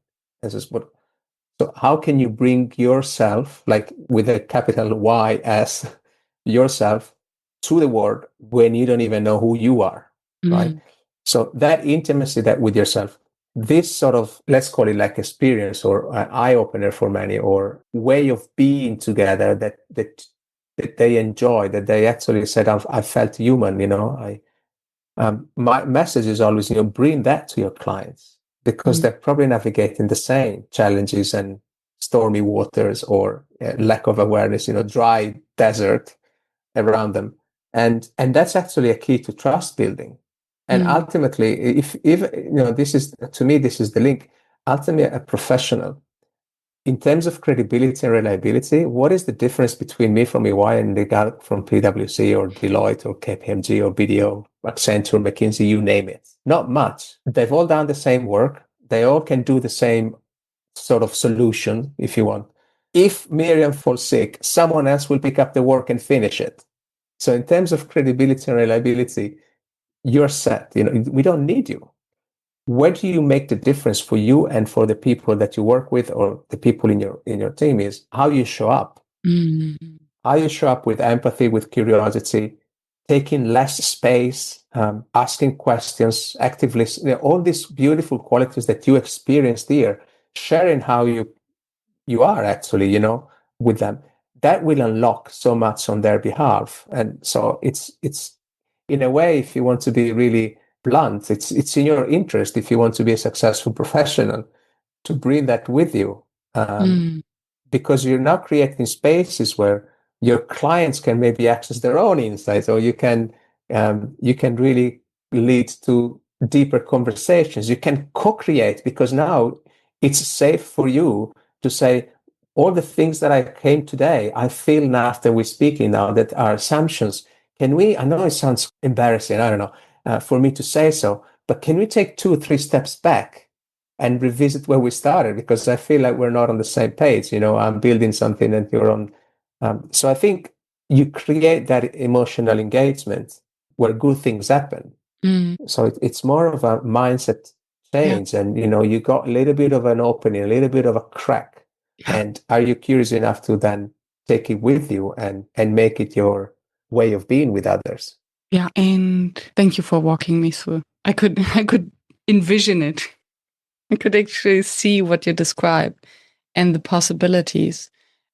So how can you bring yourself, like with a capital YS, yourself, to the world when you don't even know who you are, right? So that intimacy that with yourself, this sort of, let's call it like experience, or an eye opener for many, or way of being together that they enjoy, that they actually said, I felt human, my message is always, bring that to your clients, because they're probably navigating the same challenges and stormy waters, or lack of awareness, dry desert around them. And that's actually a key to trust building. And ultimately, if this is, to me, this is the link. Ultimately, a professional, in terms of credibility and reliability, what is the difference between me from EY and the guy from PwC or Deloitte or KPMG or BDO, Accenture, McKinsey, you name it? Not much. They've all done the same work. They all can do the same sort of solution, if you want. If Miriam falls sick, someone else will pick up the work and finish it. So in terms of credibility and reliability, you're set. We don't need you. Where do you make the difference for you and for the people that you work with, or the people in your team, is how you show up. How you show up with empathy, with curiosity, taking less space, asking questions, actively, all these beautiful qualities that you experienced here, sharing how you are actually, with them. That will unlock so much on their behalf. And so it's in a way, if you want to be really blunt. It's in your interest, if you want to be a successful professional, to bring that with you. Because you're now creating spaces where your clients can maybe access their own insights, or you can really lead to deeper conversations. You can co-create, because now it's safe for you to say, all the things that I came today, I feel now after we're speaking now that are assumptions. Can we, I know it sounds embarrassing, I don't know, for me to say so, but can we take 2 or 3 steps back and revisit where we started? Because I feel like we're not on the same page. I'm building something and you're on. So I think you create that emotional engagement where good things happen. So it's more of a mindset change, and you got a little bit of an opening, a little bit of a crack. And are you curious enough to then take it with you and make it your way of being with others? Yeah, and thank you for walking me through. I could envision it. I could actually see what you described and the possibilities.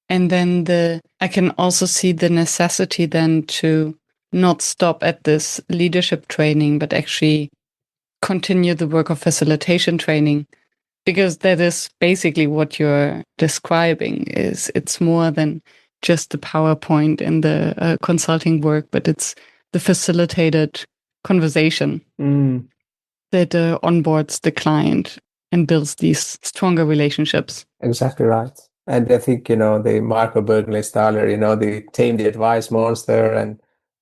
And then I can also see the necessity then to not stop at this leadership training, but actually continue the work of facilitation training, because that is basically what you're describing. It's more than just the PowerPoint and the consulting work, but it's the facilitated conversation that onboards the client and builds these stronger relationships. Exactly right. And I think, the Marco Bergles Thaler, the tame the advice monster and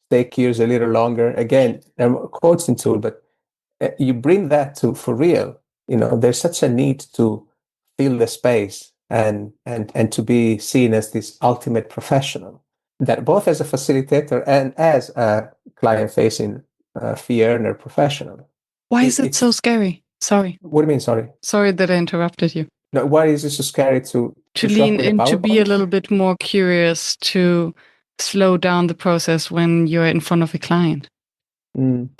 stay curious a little longer. Again, a coaching tool, but you bring that to for real. There's such a need to fill the space and to be seen as this ultimate professional, that both as a facilitator and as a client-facing fee earner professional. Why is it so scary? Sorry. What do you mean, sorry? Sorry that I interrupted you. No, why is it so scary to lean in, to be a little bit more curious, to slow down the process when you're in front of a client?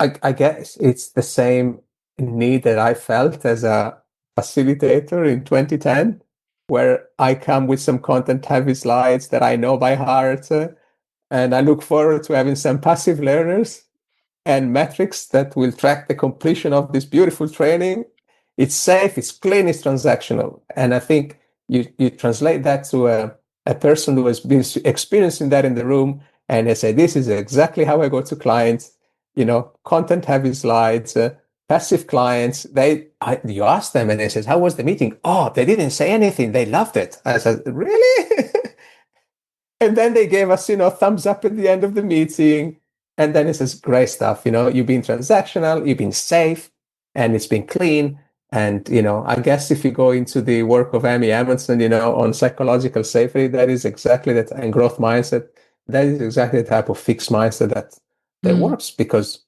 I guess it's the same need that I felt as a facilitator in 2010, where I come with some content-heavy slides that I know by heart, and I look forward to having some passive learners and metrics that will track the completion of this beautiful training. It's safe, it's clean, it's transactional. And I think you translate that to a person who has been experiencing that in the room, and they say, this is exactly how I go to clients, content heavy slides, passive clients. You ask them and they says, how was the meeting? Oh, they didn't say anything. They loved it. I said, really? And then they gave us, thumbs up at the end of the meeting. And then it says, great stuff. You've been transactional, you've been safe, and it's been clean. And, I guess if you go into the work of Amy Edmondson, on psychological safety, that is exactly that, and growth mindset, that is exactly the type of fixed mindset that works, because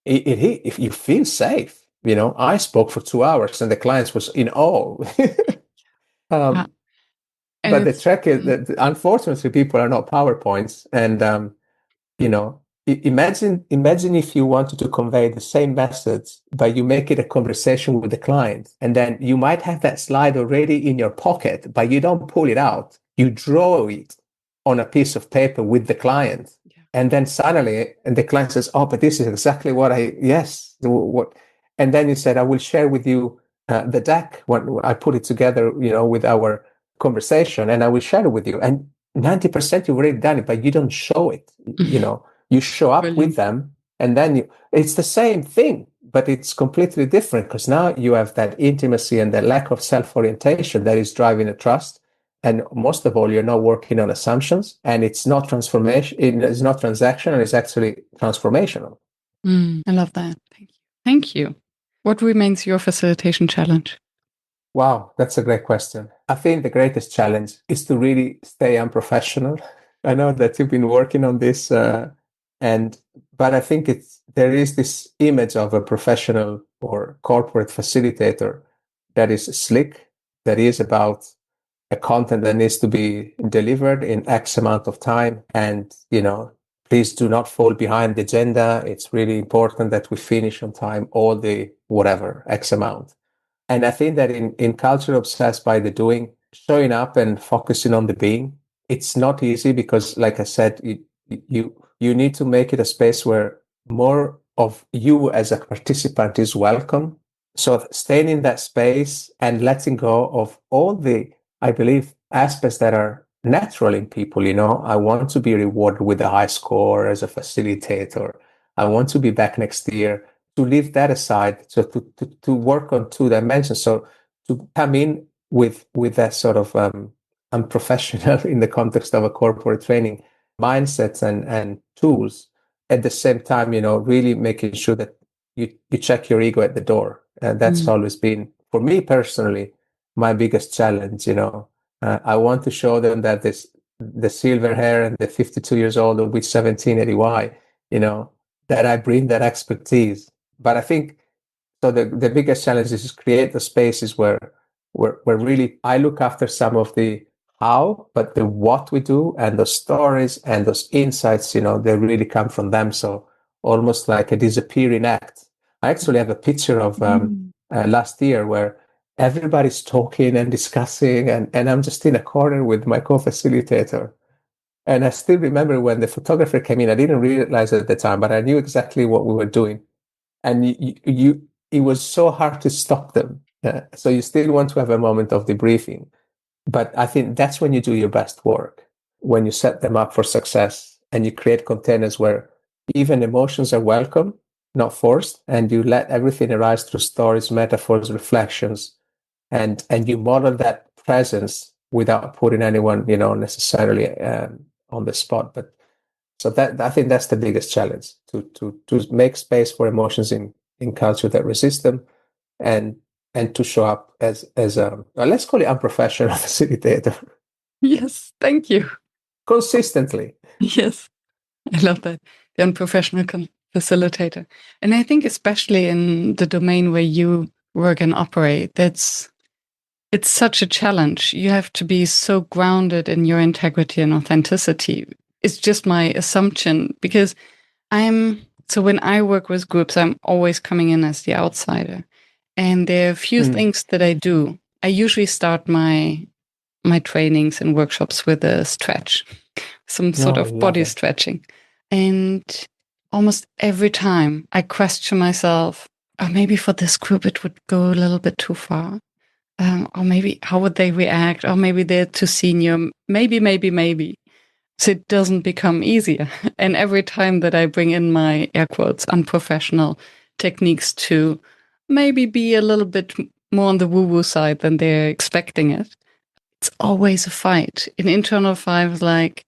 if you feel safe, I spoke for 2 hours and the clients was in awe. But the trick is that, unfortunately, people are not PowerPoints. And, imagine if you wanted to convey the same message, but you make it a conversation with the client. And then you might have that slide already in your pocket, but you don't pull it out. You draw it on a piece of paper with the client. Yeah. And then suddenly, and the client says, oh, but this is exactly what what. And then you said, I will share with you the deck when I put it together, with our conversation, and I will share it with you. And 90% you've already done it, but you don't show it. You show up with them, and then it's the same thing, but it's completely different, because now you have that intimacy and the lack of self-orientation that is driving a trust. And most of all, you're not working on assumptions, and it's not transformation. It's not transactional. It's actually transformational. I love that. Thank you. Thank you. What remains your facilitation challenge? Wow, that's a great question. I think the greatest challenge is to really stay unprofessional. I know that you've been working on this, but I think there is this image of a professional or corporate facilitator that is slick, that is about a content that needs to be delivered in X amount of time. And, please do not fall behind the agenda. It's really important that we finish on time, all the whatever, X amount. And I think that in culture obsessed by the doing, showing up and focusing on the being, it's not easy, because, like I said, you need to make it a space where more of you as a participant is welcome. So staying in that space and letting go of all the, I believe, aspects that are natural in people. I want to be rewarded with a high score as a facilitator. I want to be back next year. To leave that aside, so to work on two dimensions. So to come in with that sort of unprofessional in the context of a corporate training mindsets and tools, at the same time, really making sure that you check your ego at the door. And that's always been, for me personally, my biggest challenge. I want to show them that the silver hair and the 52 years old with 17 at EY, that I bring that expertise. But I think so the biggest challenge is create the spaces where really I look after some of the how, but the what we do and the stories and those insights, they really come from them. So almost like a disappearing act. I actually have a picture of last year where everybody's talking and discussing, and I'm just in a corner with my co-facilitator. And I still remember when the photographer came in, I didn't realize it at the time, but I knew exactly what we were doing. And it was so hard to stop them. So you still want to have a moment of debriefing. But I think that's when you do your best work, when you set them up for success and you create containers where even emotions are welcome, not forced, and you let everything arise through stories, metaphors, reflections, and you model that presence without putting anyone, necessarily on the spot. But so that I think that's the biggest challenge, to make space for emotions in culture that resist them, and to show up as a let's call it unprofessional facilitator Yes, thank you. consistently. Yes, I love that. The unprofessional facilitator. And I think especially in the domain where you work and operate, it's such a challenge. You have to be so grounded in your integrity and authenticity. It's just my assumption because so when I work with groups, I'm always coming in as the outsider. And there are a few things that I do. I usually start my trainings and workshops with a stretch, some sort of body stretching. And almost every time I question myself, oh, maybe for this group it would go a little bit too far. Or maybe how would they react? Or maybe they're too senior. Maybe. So it doesn't become easier. And every time that I bring in my air quotes unprofessional techniques to maybe be a little bit more on the woo-woo side than they're expecting it, it's always a fight. An internal fight, like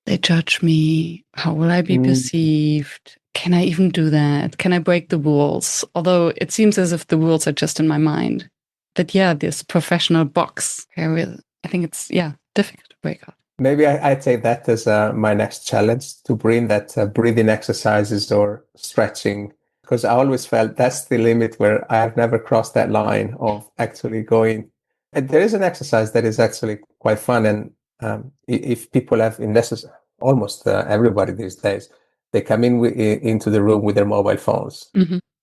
they judge me. How will I be perceived? Can I even do that? Can I break the rules? Although it seems as if the rules are just in my mind. But yeah, this professional box, I think it's, difficult to break out. Maybe I take that as my next challenge, to bring that breathing exercises or stretching, because I always felt that's the limit where I have never crossed that line of actually going. And there is an exercise that is actually quite fun, and if people have investors, almost everybody these days, they come into the room with their mobile phones,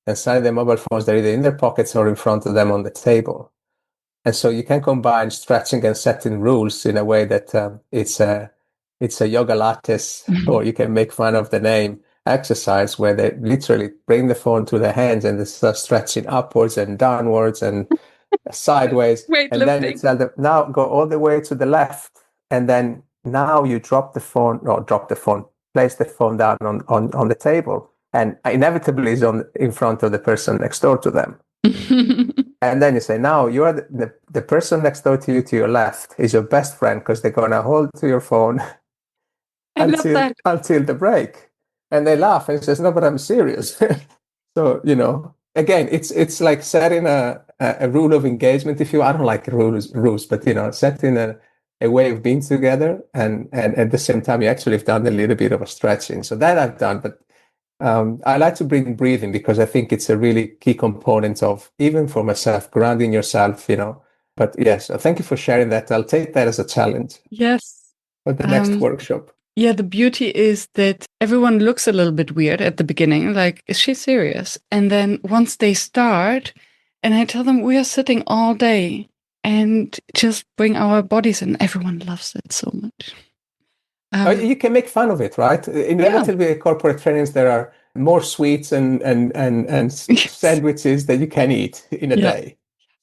and suddenly their mobile phones, they're either in their pockets or in front of them on the table. And so you can combine stretching and setting rules in a way that it's a yoga lattes, or you can make fun of the name exercise, where they literally bring the phone to their hands and they start stretching upwards and downwards and sideways. And then you tell them, now go all the way to the left. And then now you place the phone down on the table. And inevitably is in front of the person next door to them. And then you say, now you are the person next door to you to your left is your best friend, because they're going to hold to your phone until the break. And they laugh and says, no, but I'm serious. So, again, it's like setting a rule of engagement. If I don't like rules, but, setting a way of being together. And at the same time, you actually have done a little bit of a stretching. So that I've done, but I like to bring breathing, because I think it's a really key component of, even for myself, grounding yourself, But yes, thank you for sharing that. I'll take that as a challenge. Yes. For the next workshop. Yeah, the beauty is that everyone looks a little bit weird at the beginning, like, is she serious? And then once they start, and I tell them, we are sitting all day and just bring our bodies in, everyone loves it so much. You can make fun of it, right? Inevitably, corporate trainings, there are more sweets and sandwiches that you can eat in a day.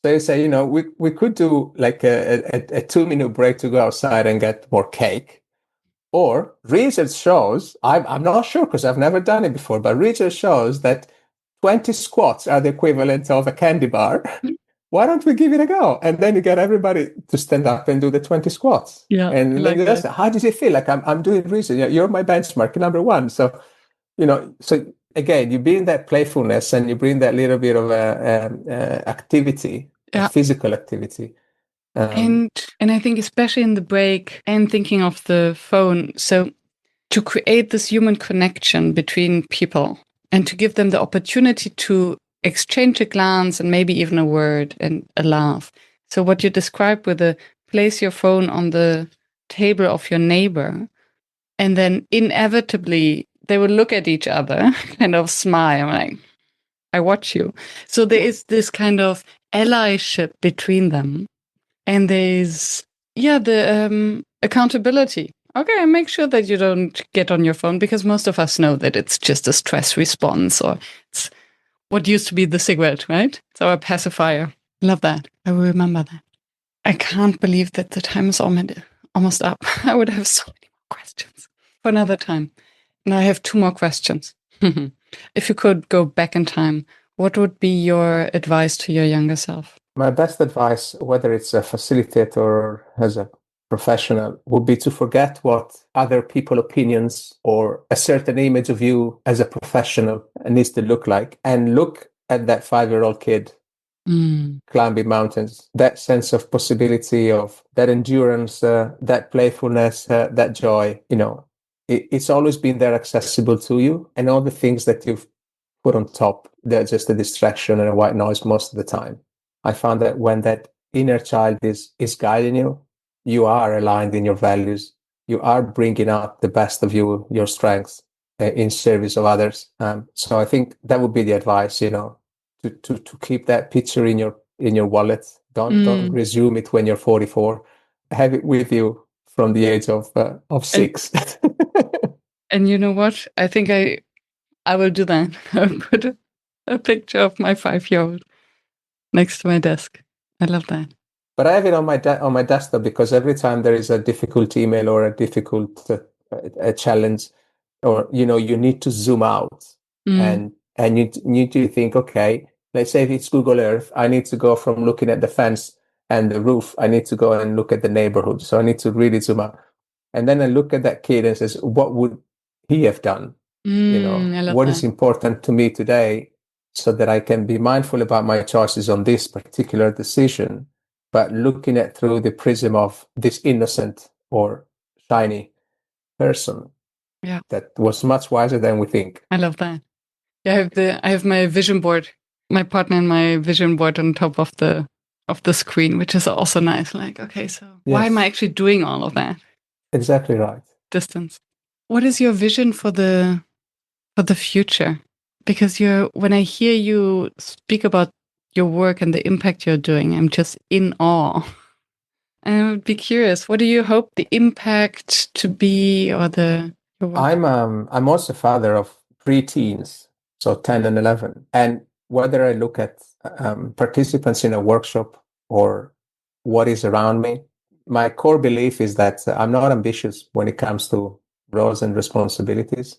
So you say, we could do like a 2-minute break to go outside and get more cake. Or research shows, I'm not sure because I've never done it before, but research shows that 20 squats are the equivalent of a candy bar. Why don't we give it a go? And then you get everybody to stand up and do the 20 squats. Yeah, And like that. how does it feel? Like I'm doing research. You're my benchmark, number one. So, so again, you bring that playfulness and you bring that little bit of activity, Yeah. physical activity. And I think especially in the break and thinking of the phone, so to create this human connection between people and to give them the opportunity to exchange a glance and maybe even a word and a laugh. So what you described with the place your phone on the table of your neighbor, and then inevitably they will look at each other, kind of smile, like, I watch you. So there is this kind of allyship between them. And there's, the accountability. Okay, make sure that you don't get on your phone because most of us know that it's just a stress response or it's what used to be the cigarette, right? It's our pacifier. Love that. I will remember that. I can't believe that the time is almost up. I would have so many more questions for another time. And I have 2 more questions. If you could go back in time, what would be your advice to your younger self? My best advice, whether it's a facilitator or as a professional, would be to forget what other people's opinions or a certain image of you as a professional needs to look like, and look at that 5-year-old kid climbing mountains. That sense of possibility, of that endurance, that playfulness, that joy, it's always been there accessible to you, and all the things that you've put on top, they're just a distraction and a white noise most of the time. I found that when that inner child is guiding you, you are aligned in your values. You are bringing out the best of you, your strengths, in service of others. So I think that would be the advice, to keep that picture in your wallet. Don't resume it when you're 44. Have it with you from the age of 6. And you know what? I think I will do that. I'll put a picture of my 5-year-old next to my desk. I love that. But I have it on my desktop because every time there is a difficult email or a difficult a challenge, or you need to zoom out and you need to think, okay, let's say if it's Google Earth, I need to go from looking at the fence and the roof, I need to go and look at the neighborhood. So I need to really zoom out, and then I look at that kid and says, what would he have done? What is important to me today, so that I can be mindful about my choices on this particular decision, but looking at through the prism of this innocent or shiny person that was much wiser than we think. I love that. Yeah, I have my vision board, my partner and my vision board on top of the screen, which is also nice. Like, okay, so why am I actually doing all of that? Exactly right. Distance. What is your vision for the future? Because when I hear you speak about your work and the impact you're doing, I'm just in awe. And I would be curious, what do you hope the impact to be, or your work? I'm also father of 3 teens, so 10 and 11. And whether I look at participants in a workshop or what is around me, my core belief is that I'm not ambitious when it comes to roles and responsibilities.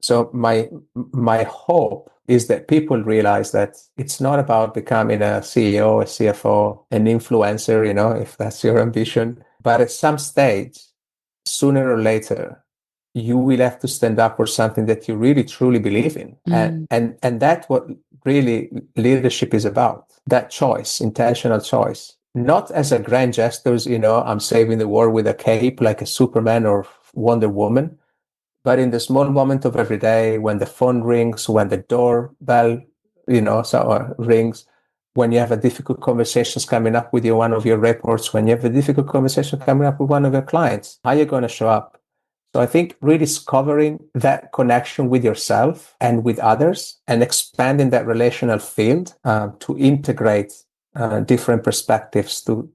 So my hope is that people realize that it's not about becoming a CEO, a CFO, an influencer, if that's your ambition. But at some stage, sooner or later, you will have to stand up for something that you really truly believe in. And that's what really leadership is about. That choice, intentional choice. Not as a grand gestures, I'm saving the world with a cape like a Superman or Wonder Woman, but in the small moment of every day, when the phone rings, when the doorbell, rings, when you have a difficult conversations coming up with one of your reports, when you have a difficult conversation coming up with one of your clients, how are you going to show up? So I think rediscovering that connection with yourself and with others, and expanding that relational field to integrate different perspectives to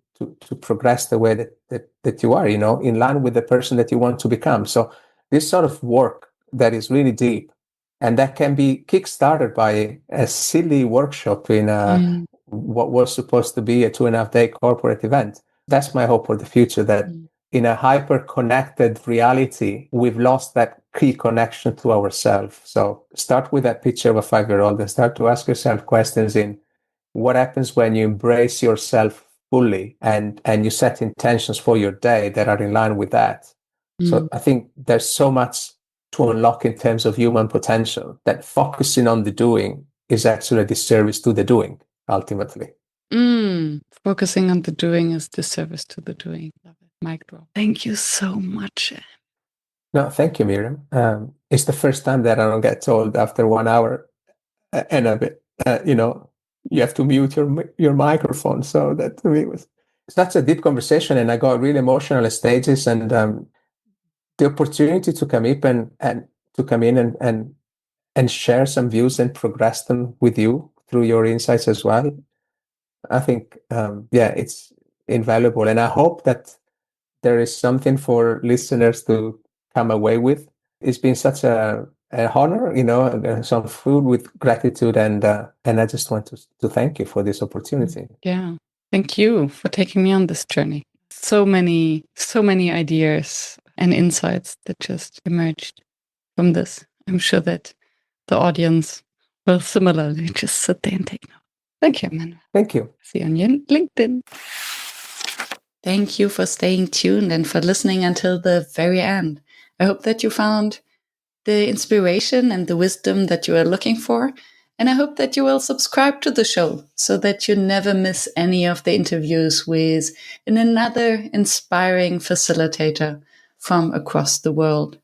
progress the way that you are, in line with the person that you want to become. So this sort of work that is really deep And that can be kickstarted by a silly workshop in what was supposed to be a 2.5-day corporate event. That's my hope for the future, that in a hyper-connected reality, we've lost that key connection to ourselves. So start with that picture of a 5-year-old and start to ask yourself questions in what happens when you embrace yourself fully and you set intentions for your day that are in line with that. So I think there's so much to unlock in terms of human potential that focusing on the doing is actually a disservice to the doing, ultimately. Focusing on the doing is disservice to the doing. Love it. Mic drop. Thank you so much. No, thank you, Miriam. It's the first time that I don't get told after 1 hour and a bit, you have to mute your microphone. So that to me was such a deep conversation, and I got really emotional at stages. And the opportunity to come in and share some views and progress them with you through your insights as well. I think, it's invaluable. And I hope that there is something for listeners to come away with. It's been such a honor, some food with gratitude. And I just want to thank you for this opportunity. Yeah. Thank you for taking me on this journey. So many ideas and insights that just emerged from this. I'm sure that the audience will similarly just sit there and take notes. Thank you, Emanuele. Thank you. See you on your LinkedIn. Thank you for staying tuned and for listening until the very end. I hope that you found the inspiration and the wisdom that you are looking for. And I hope that you will subscribe to the show so that you never miss any of the interviews with another inspiring facilitator from across the world.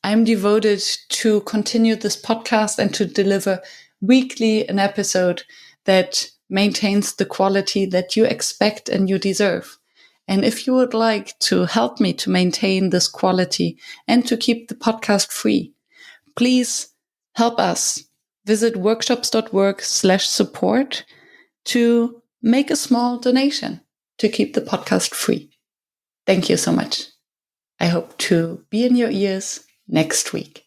I'm devoted to continue this podcast and to deliver weekly an episode that maintains the quality that you expect and you deserve. And if you would like to help me to maintain this quality and to keep the podcast free, please help us. Visit workshops.work/support to make a small donation to keep the podcast free. Thank you so much. I hope to be in your ears next week.